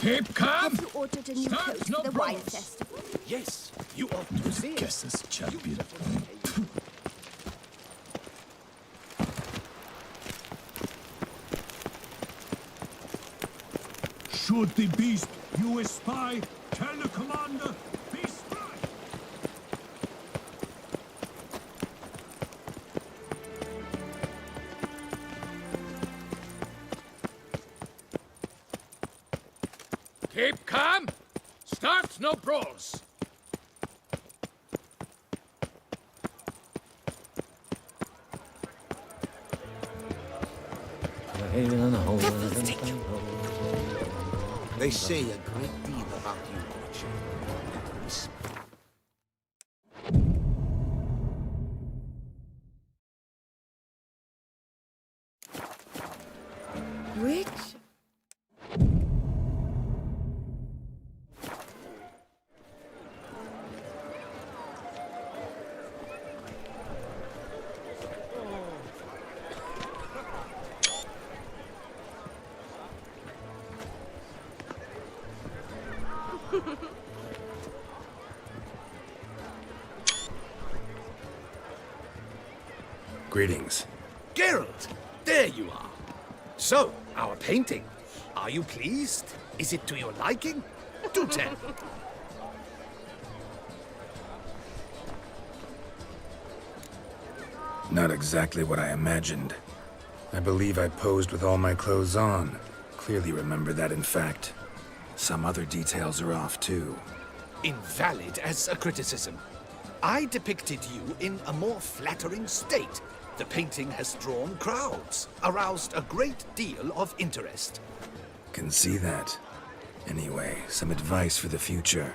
S14: Keep calm!
S6: Have you ordered a new coat for the wine festival?
S15: Yes, you ought to see it.
S14: Guess this champion. Should the beast you espy, tell the commander, be spry!
S18: Keep calm! Start no brawls!
S8: They say a great deal about you, Witcher.
S10: Which?
S2: Greetings.
S15: Geralt, there you are. So, our painting. Are you pleased? Is it to your liking? Do tell.
S2: Not exactly what I imagined. I believe I posed with all my clothes on. Clearly remember that, in fact. Some other details are off, too.
S15: Invalid as a criticism. I depicted you in a more flattering state. The painting has drawn crowds, aroused a great deal of interest.
S2: Can see that. Anyway, some advice for the future.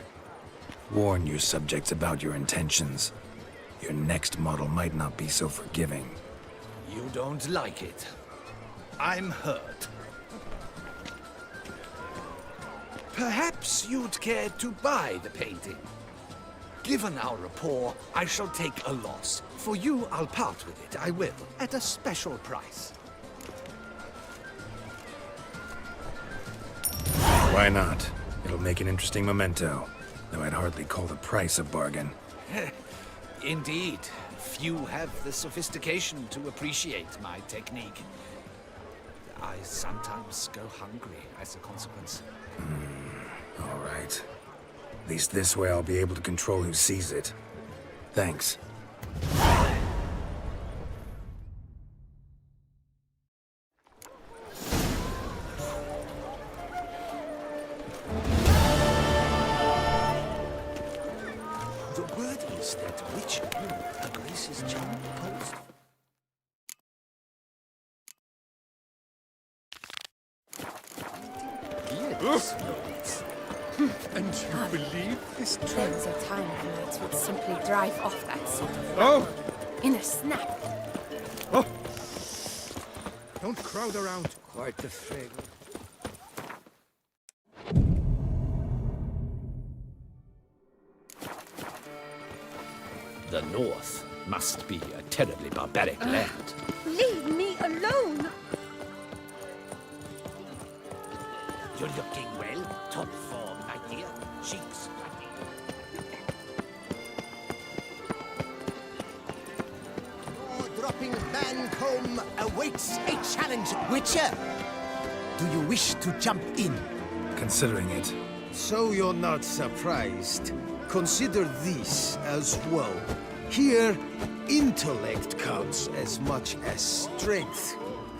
S2: Warn your subjects about your intentions. Your next model might not be so forgiving.
S15: You don't like it. I'm hurt. Perhaps you'd care to buy the painting. Given our rapport, I shall take a loss. For you, I'll part with it, I will, at a special price.
S2: Why not? It'll make an interesting memento, though I'd hardly call the price a bargain.
S15: Indeed. Few have the sophistication to appreciate my technique. I sometimes go hungry as a consequence.
S2: All right. At least this way I'll be able to control who sees it. Thanks.
S15: The word is that Witcher agrees his charm post. Yes.
S18: And you believe this
S5: There
S18: trick?
S5: was a time when knights would simply drive off that sort of
S18: Oh!
S5: in a snap.
S11: Don't crowd around.
S14: Quite the thing.
S16: The North must be a terribly barbaric land.
S17: Leave me alone!
S13: You're looking well. Top form, my dear. Cheeks.
S8: Dropping Mancomb awaits a challenge, Witcher. Do you wish to jump in?
S2: Considering it.
S8: So you're not surprised. Consider this as well. Here, intellect counts as much as strength.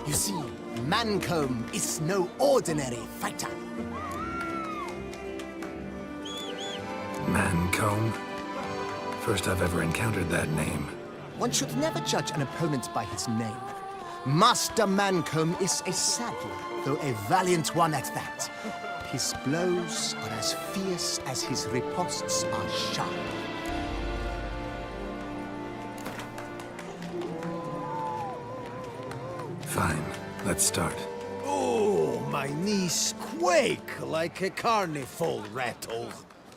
S8: You see, Mancomb is no ordinary fighter.
S2: Mancomb? First I've ever encountered that name.
S8: One should never judge an opponent by his name. Master Mancomb is a saddler, though a valiant one at that. His blows are as fierce as his riposts are sharp.
S2: Fine, let's start.
S8: Oh, my knees quake like a carnival rattle.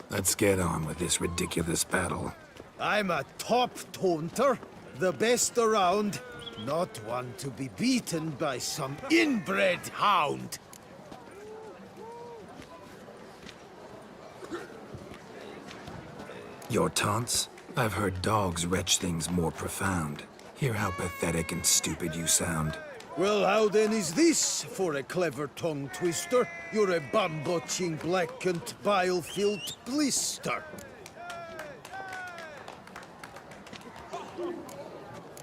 S2: Let's get on with this ridiculous battle.
S8: I'm a top taunter, the best around, not one to be beaten by some inbred hound.
S2: Your taunts? I've heard dogs retch things more profound. Hear how pathetic and stupid you sound.
S8: Well, how then is this for a clever tongue twister? You're a bum-botching, blackened, bile-filled blister.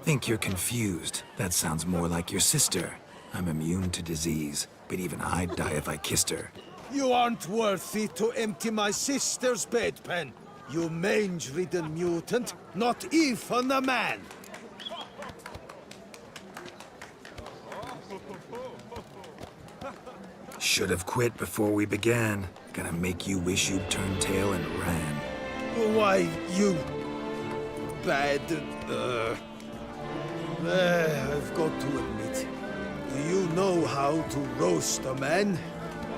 S2: Think you're confused. That sounds more like your sister. I'm immune to disease, but even I'd die if I kissed her.
S8: You aren't worthy to empty my sister's bedpan. You mange-ridden mutant, not even a man.
S2: Should have quit before we began. Gonna make you wish you'd turned tail and ran.
S8: Why, you... bad... I've got to admit, you know how to roast a man.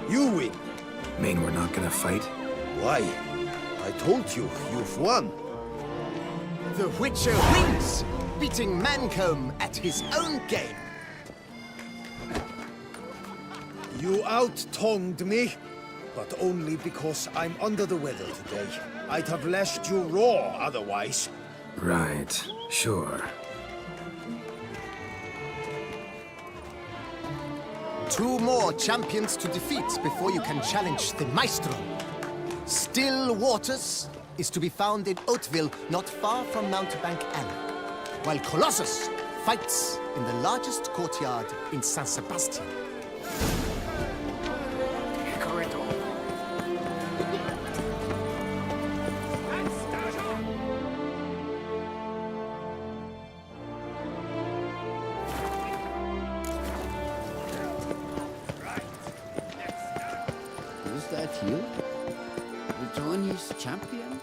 S8: You win.
S2: Mean we're not gonna fight?
S8: Why? I told you, you've won. The Witcher wins, beating Mancomb at his own game. You out-tongued me, but only because I'm under the weather today. I'd have lashed you raw otherwise.
S2: Right, sure.
S8: Two more champions to defeat before you can challenge the Maestro. Still Waters is to be found in Oatville, not far from Mountebank Alley, while Colossus fights in the largest courtyard in San Sebastian.
S19: Is that you? Retoni's champion?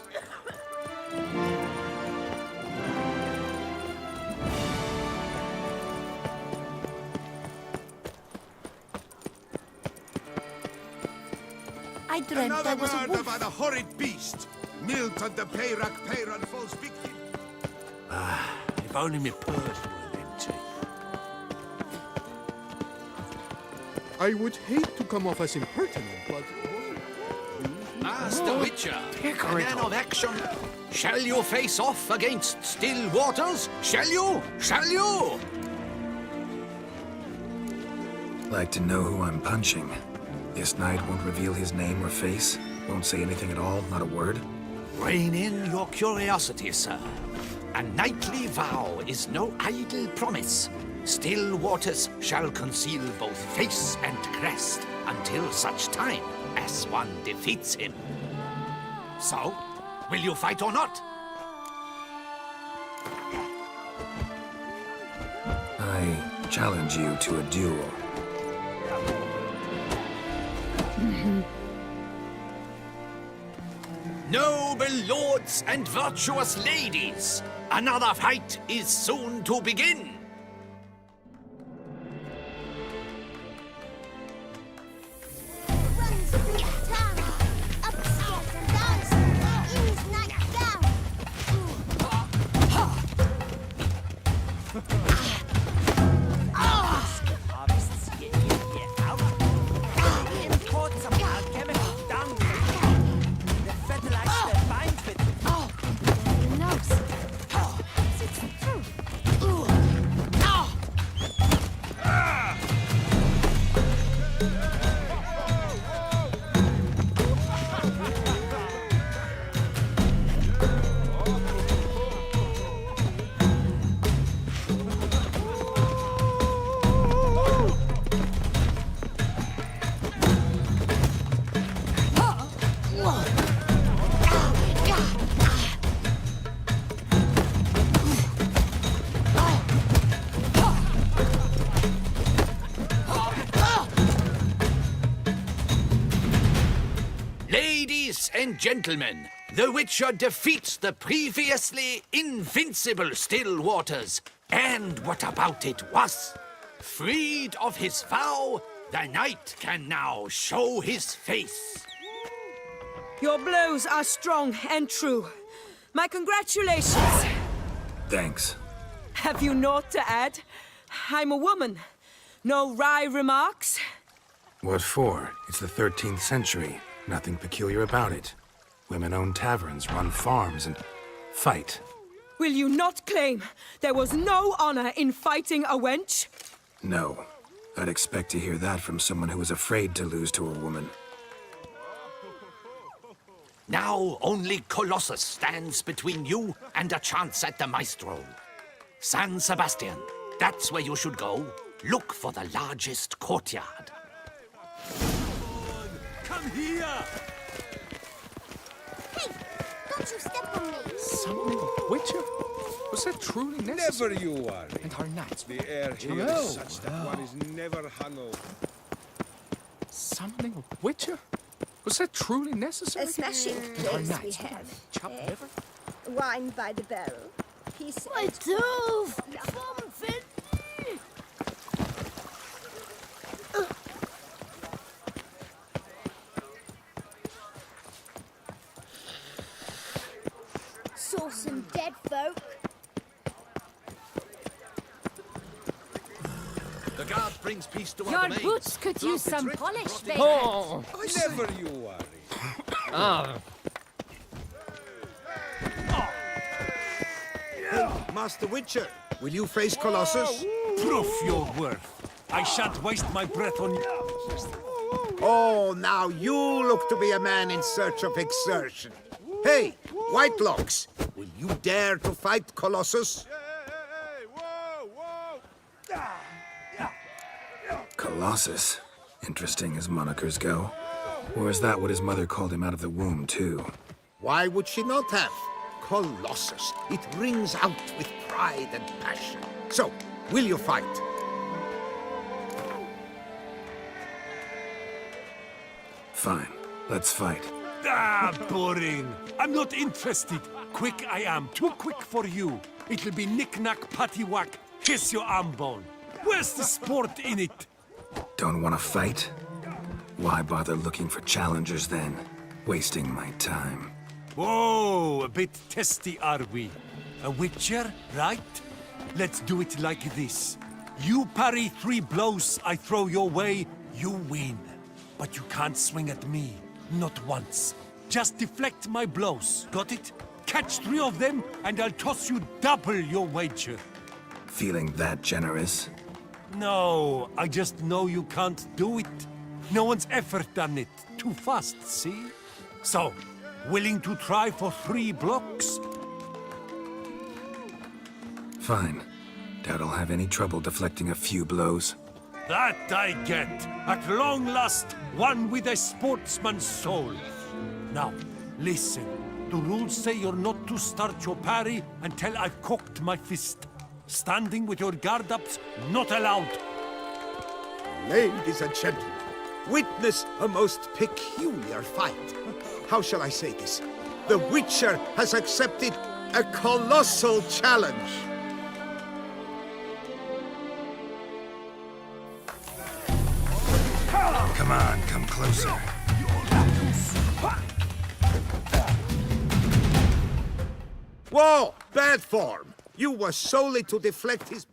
S3: I dreamt I was a
S7: murder
S3: wolf.
S7: by the horrid beast! Milton the Peyrac Peyron falls victim!
S18: If only my purse weren't empty.
S11: I would hate to come off as impertinent, but...
S16: Master Witcher, a man of action. Shall you face off against Still Waters? Shall you? Shall you?
S2: Like to know who I'm punching. This knight won't reveal his name or face. Won't say anything at all, not a word.
S15: Rein in your curiosity, sir. A knightly vow is no idle promise. Still Waters shall conceal both face and crest until such time as one defeats him. So, will you fight or not?
S2: I challenge you to a duel.
S15: Noble lords and virtuous ladies, another fight is soon to begin.
S16: Ladies and gentlemen, the Witcher defeats the previously invincible Still Waters. And what about it was? Freed of his vow, the knight can now show his face.
S5: Your blows are strong and true. My congratulations.
S2: Thanks.
S5: Have you naught to add? I'm a woman. No wry remarks?
S2: What for? It's the 13th century. Nothing peculiar about it. Women own taverns, run farms, and fight.
S5: Will you not claim there was no honor in fighting a wench?
S2: No. I'd expect to hear that from someone who was afraid to lose to a woman.
S16: Now only Colossus stands between you and a chance at the Maestro. San Sebastian, that's where you should go. Look for the largest courtyard.
S18: Come here!
S6: Hey, don't you step on me!
S1: Summoning a Witcher? Was that truly necessary?
S20: Never you worry.
S1: And her knights?
S20: The air here is such that one is never hungover.
S1: Summoning a Witcher? Was that truly necessary?
S17: A smashing
S1: And her
S17: place we
S1: knights?
S17: have.
S1: Chopped liver?
S17: Wine by the barrel. Peace
S6: My
S17: and
S6: tooth! Saw some dead folk.
S16: The guard brings peace to our
S6: Your
S16: domains.
S6: boots could use
S16: Drop
S6: some
S16: its
S6: polish,
S16: writ,
S6: baby.
S20: Oh, never you worry.
S13: Hey, Master Witcher, will you face Colossus?
S18: Proof your worth. I shan't waste my breath on you.
S8: Oh, now you look to be a man in search of exertion. Hey, Whitelocks, will you dare to fight Colossus?
S2: Colossus. Interesting as monikers go. Or is that what his mother called him out of the womb, too?
S8: Why would she not have? Colossus. It rings out with pride and passion. So, will you fight?
S2: Fine. Let's fight.
S18: Ah, boring. I'm not interested. Quick I am. Too quick for you. It'll be knick-knack, paddywhack, kiss your arm bone. Where's the sport in it?
S2: Don't want to fight? Why bother looking for challengers then? Wasting my time.
S18: Whoa, a bit testy are we? A Witcher, right? Let's do it like this. You parry 3 blows I throw your way, you win. But you can't swing at me. Not once. Just deflect my blows. Got it? Catch 3 of them, and I'll toss you double your wager.
S2: Feeling that generous?
S18: No, I just know you can't do it. No one's ever done it. Too fast, see? So, willing to try for 3 blocks?
S2: Fine. Doubt I'll have any trouble deflecting a few blows.
S18: That I get. At long last, one with a sportsman's soul. Now, listen. The rules say you're not to start your parry until I've cocked my fist. Standing with your guard ups, not allowed.
S8: Ladies and gentlemen, witness a most peculiar fight. How shall I say this? The Witcher has accepted a colossal challenge.
S2: Come on, come closer.
S8: Whoa! Bad form! You were solely to deflect his...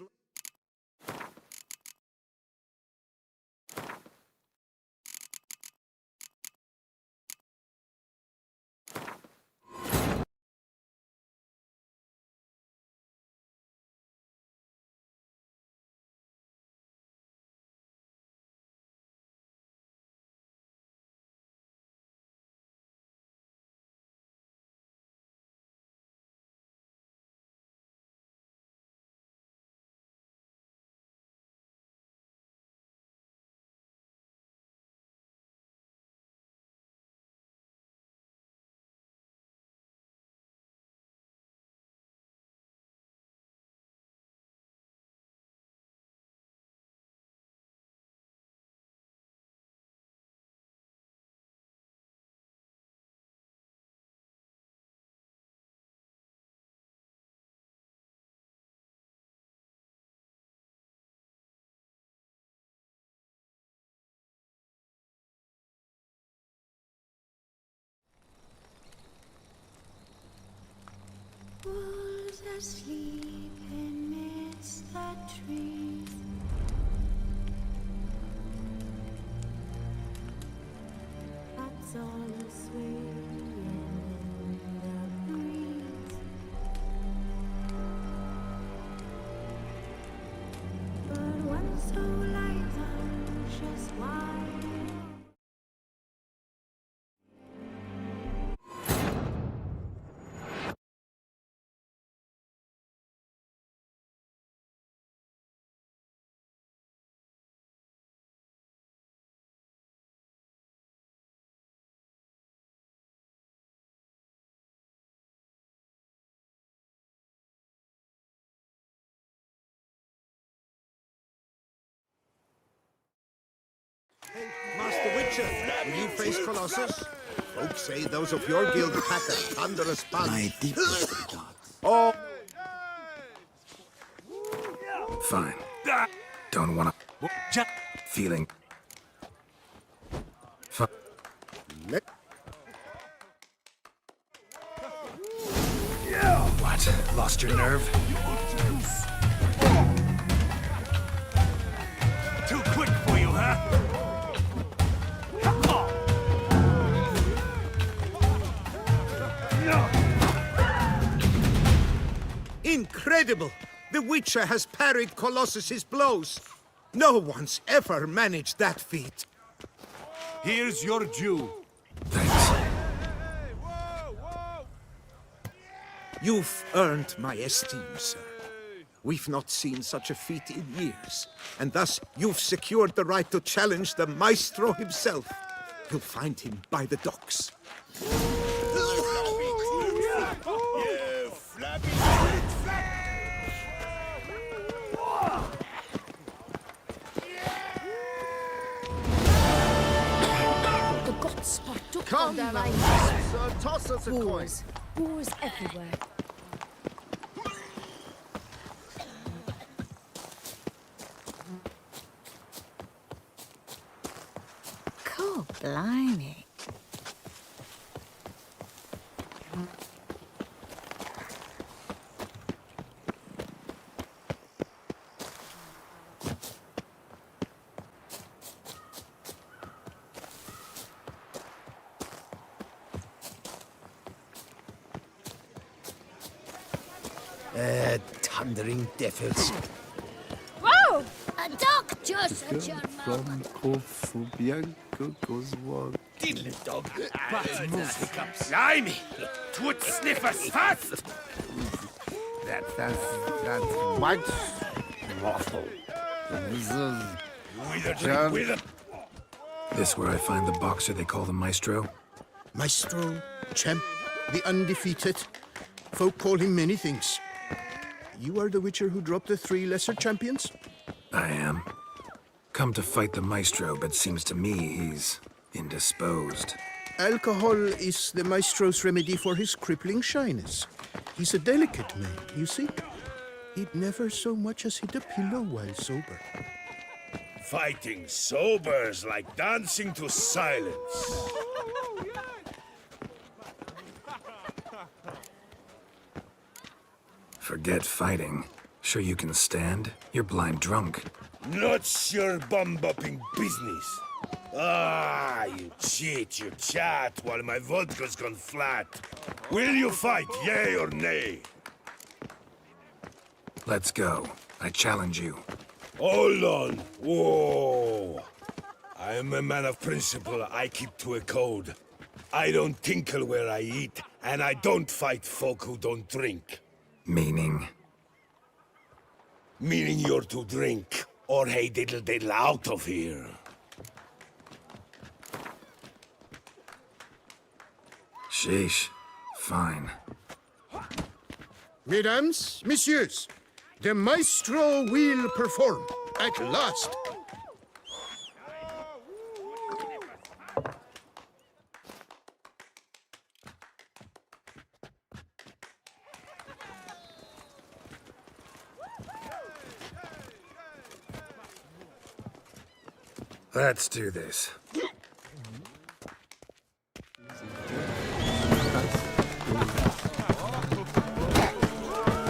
S3: asleep amidst the trees. That's all swaying in the breeze. But one so light, anxious, wide.
S8: Master Witcher, will you face Colossus? Folks say those of your guild pack a thunderous punch.
S2: My deepest regards.
S8: Oh!
S2: Fine. Don't wanna... Feeling... What? Lost your nerve?
S18: Too quick for you, huh?
S8: Incredible! The Witcher has parried Colossus's blows. No one's ever managed that feat.
S18: Here's your due.
S8: You've earned my esteem, sir. We've not seen such a feat in years, and thus you've secured the right to challenge the Maestro himself. You'll find him by the docks.
S3: The gods sparked up
S8: Come
S3: on their
S8: now,
S3: eyes.
S8: sir, toss us a coin.
S3: Wars everywhere.
S10: Cool, blimey.
S8: Thundering devils.
S6: Whoa! A doctor, such a
S13: From Corfu Bianco goes one.
S8: Diddly dog.
S18: Blimey! Twit sniffers fast!
S13: That's white waffle.
S2: This where I find the boxer they call the Maestro?
S11: Maestro, champ, the undefeated. Folk call him many things. You are the Witcher who dropped the 3 lesser champions?
S2: I am. Come to fight the Maestro, but seems to me he's indisposed.
S11: Alcohol is the Maestro's remedy for his crippling shyness. He's a delicate man, you see. He'd never so much as hit a pillow while sober.
S18: Fighting sober's like dancing to silence.
S2: Forget fighting. Sure you can stand? You're blind drunk.
S18: Not your bum-bopping business. Ah, you cheat, you chat, while my vodka's gone flat. Will you fight, yay or nay?
S2: Let's go. I challenge you.
S18: Hold on. Whoa. I'm a man of principle. I keep to a code. I don't tinkle where I eat, and I don't fight folk who don't drink.
S2: Meaning?
S18: Meaning you're to drink, or hey diddle diddle out of here.
S2: Sheesh. Fine.
S11: Mesdames, messieurs, the Maestro will perform at last.
S2: Let's do this.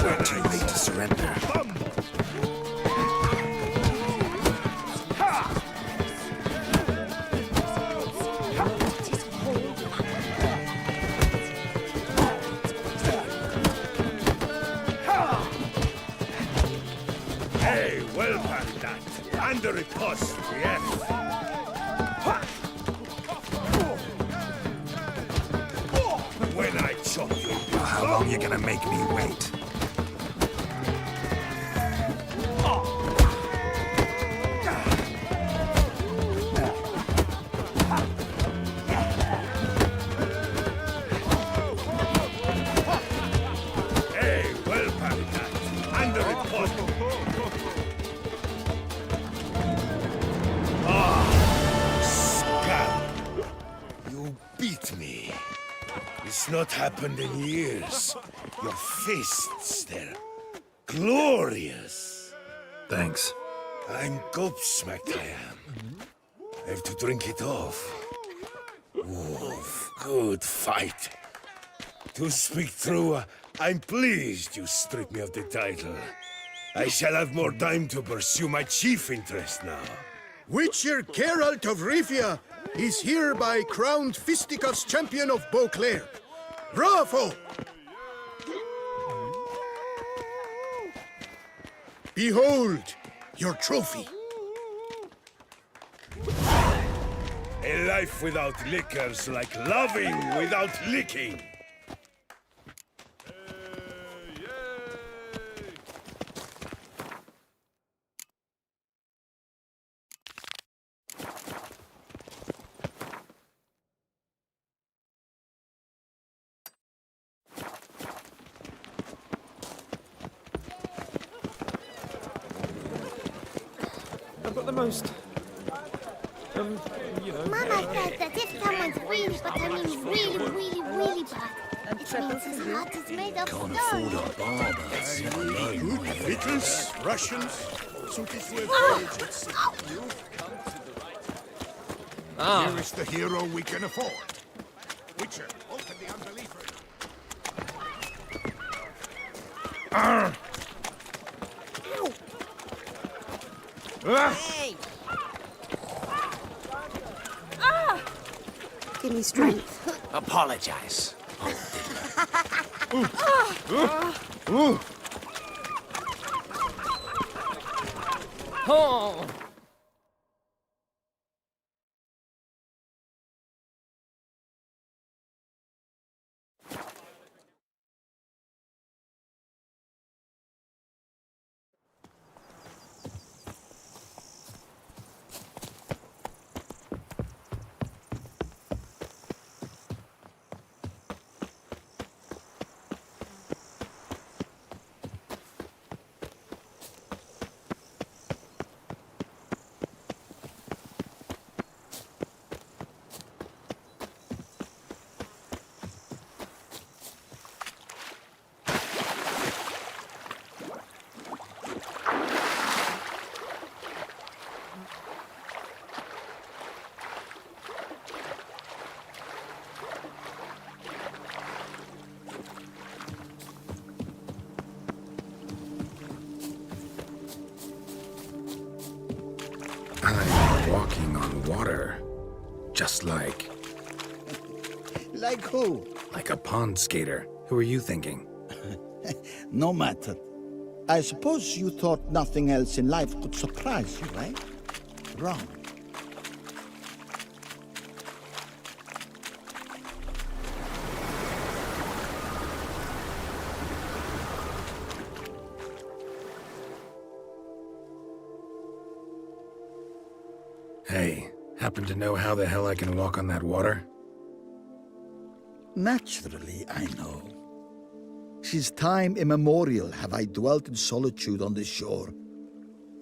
S18: When
S4: Under riposte, yes. When I chop you...
S2: How long you gonna make me wait?
S4: Hey, well, Pavitat. Under riposte. Scab! You beat me. It's not happened in years. Your fists, they're glorious.
S2: Thanks.
S4: I'm gobsmacked, I am. I have to drink it off. Wolf, good fight. To speak true, I'm pleased you stripped me of the title. I shall have more time to pursue my chief interest now.
S11: Witcher Geralt of Rivia is hereby crowned Fisticuffs champion of Beauclair. Bravo! Behold your trophy.
S4: A life without liquor's like loving without licking.
S12: I've got the most...
S6: Mama says that if someone's really, but I mean really bad, it means his heart is made of stone.
S11: Beatles, Russians,
S4: Here is the hero we can afford. Witcher, open the unbeliever.
S6: Hey! Give me strength.
S9: Apologize.
S12: Oh!
S2: I'm walking on water. Just like...
S13: Like who?
S2: like a pond skater. Who are you thinking?
S13: No matter. I suppose you thought nothing else in life could surprise you, right? Wrong.
S2: Hey, happen to know how the hell I can walk on that water?
S13: Naturally, I know. Since time immemorial have I dwelt in solitude on this shore,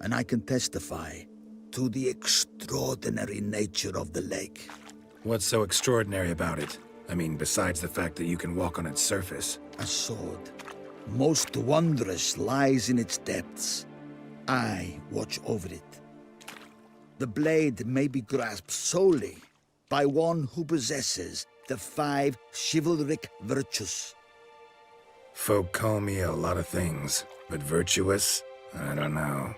S13: and I can testify to the extraordinary nature of the lake.
S2: What's so extraordinary about it? I mean, besides the fact that you can walk on its surface.
S13: A sword, most wondrous, lies in its depths. I watch over it. The blade may be grasped solely by one who possesses the 5 chivalric virtues.
S2: Folk call me a lot of things, but virtuous? I don't know.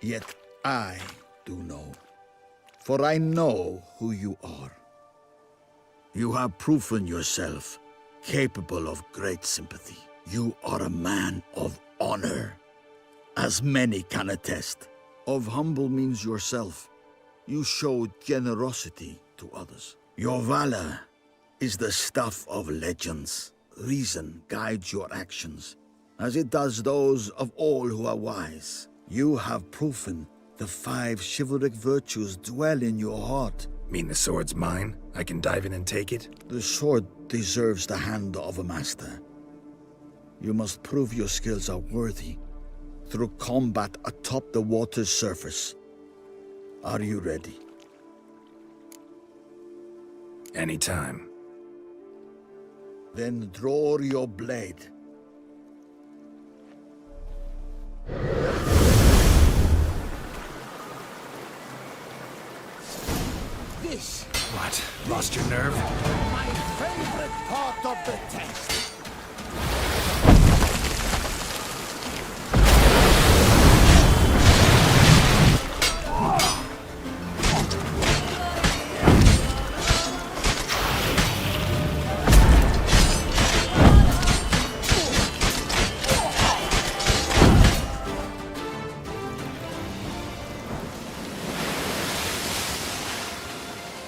S13: Yet I do know, for I know who you are. You have proven yourself capable of great sympathy. You are a man of honor. as many can attest. Of humble means yourself. You showed generosity to others. Your valor is the stuff of legends. Reason guides your actions, as it does those of all who are wise. You have proven the 5 chivalric virtues dwell in your heart.
S2: Mean the sword's mine? I can dive in and take it?
S13: The sword deserves the hand of a master. You must prove your skills are worthy through combat atop the water's surface. Are you ready?
S2: Anytime.
S13: Then draw your blade.
S15: This,
S2: What? Lost your nerve?
S15: my favorite part of the test.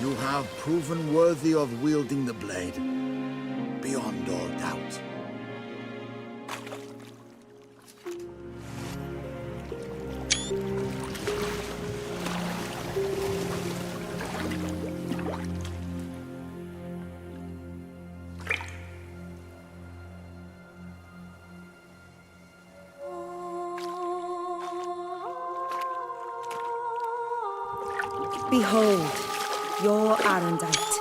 S13: You have proven worthy of wielding the blade, beyond all doubt.
S3: Behold, your Arendite.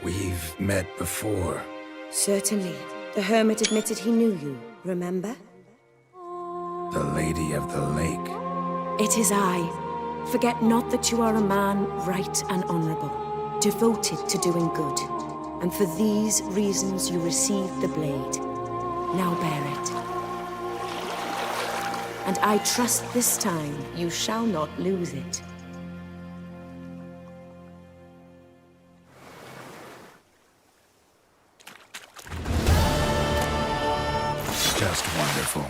S2: We've met before.
S3: Certainly. The hermit admitted he knew you, remember?
S2: The Lady of the Lake.
S3: It is I. Forget not that you are a man right and honorable, devoted to doing good. And for these reasons you received the blade. Now bear it. And I trust this time you shall not lose it.
S2: Just wonderful.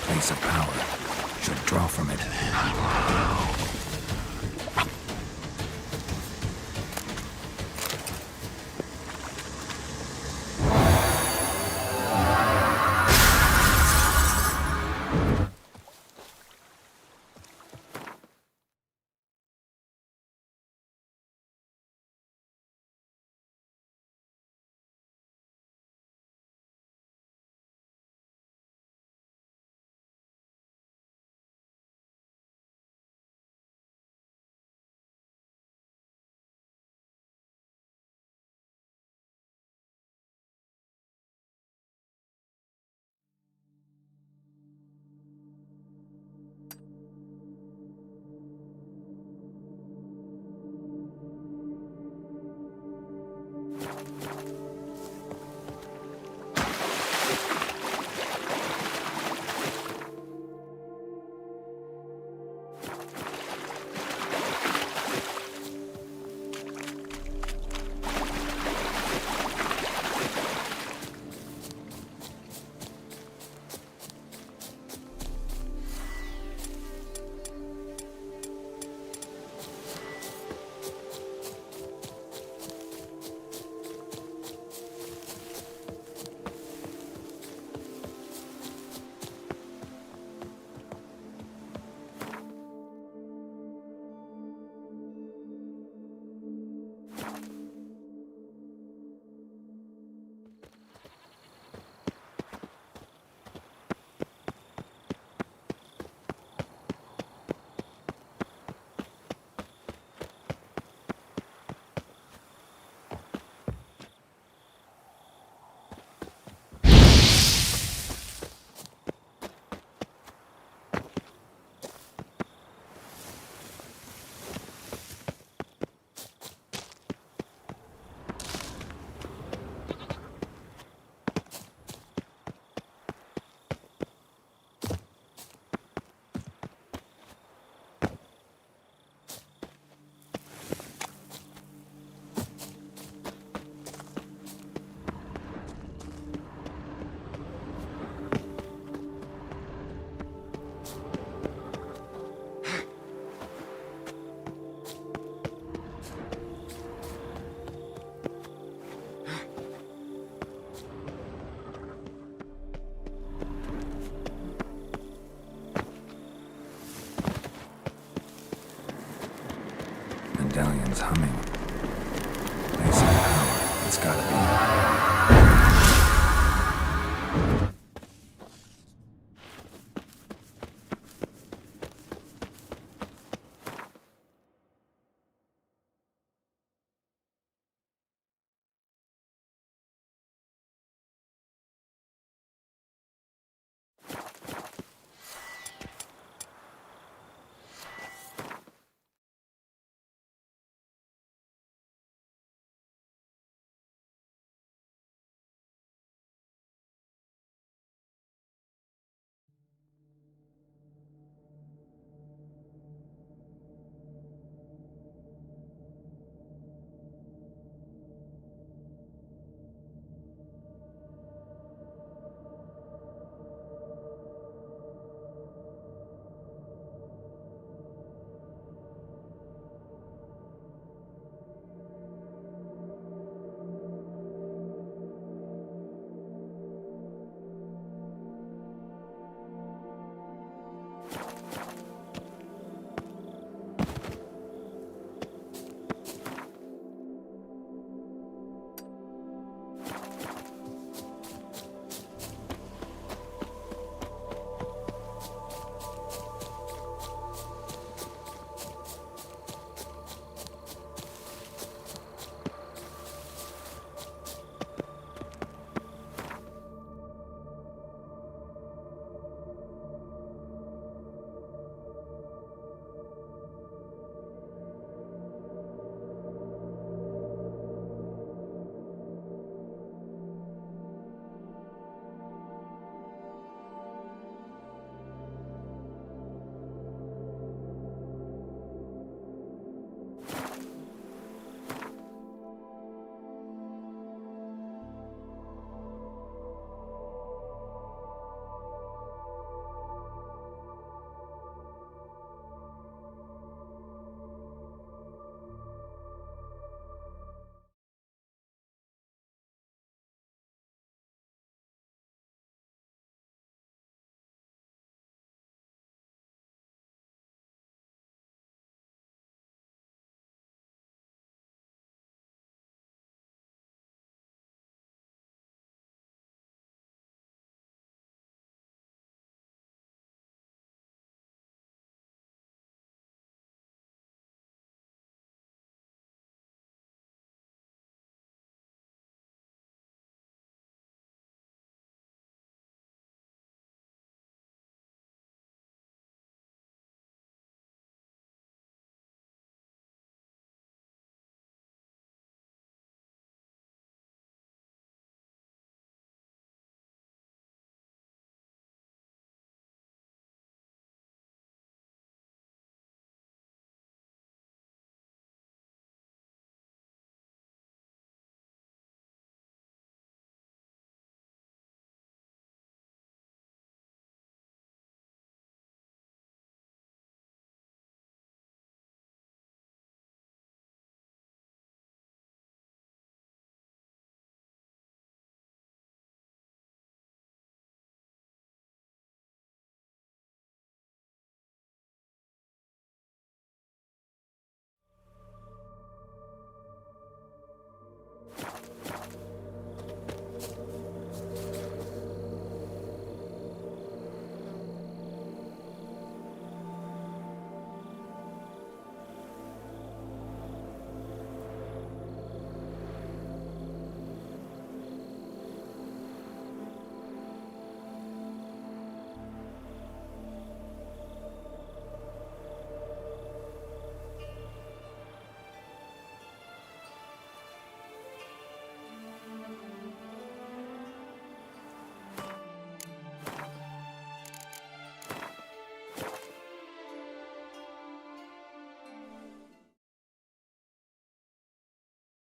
S2: place of power. Should draw from it. Medallion's humming. Place of power. It's gotta be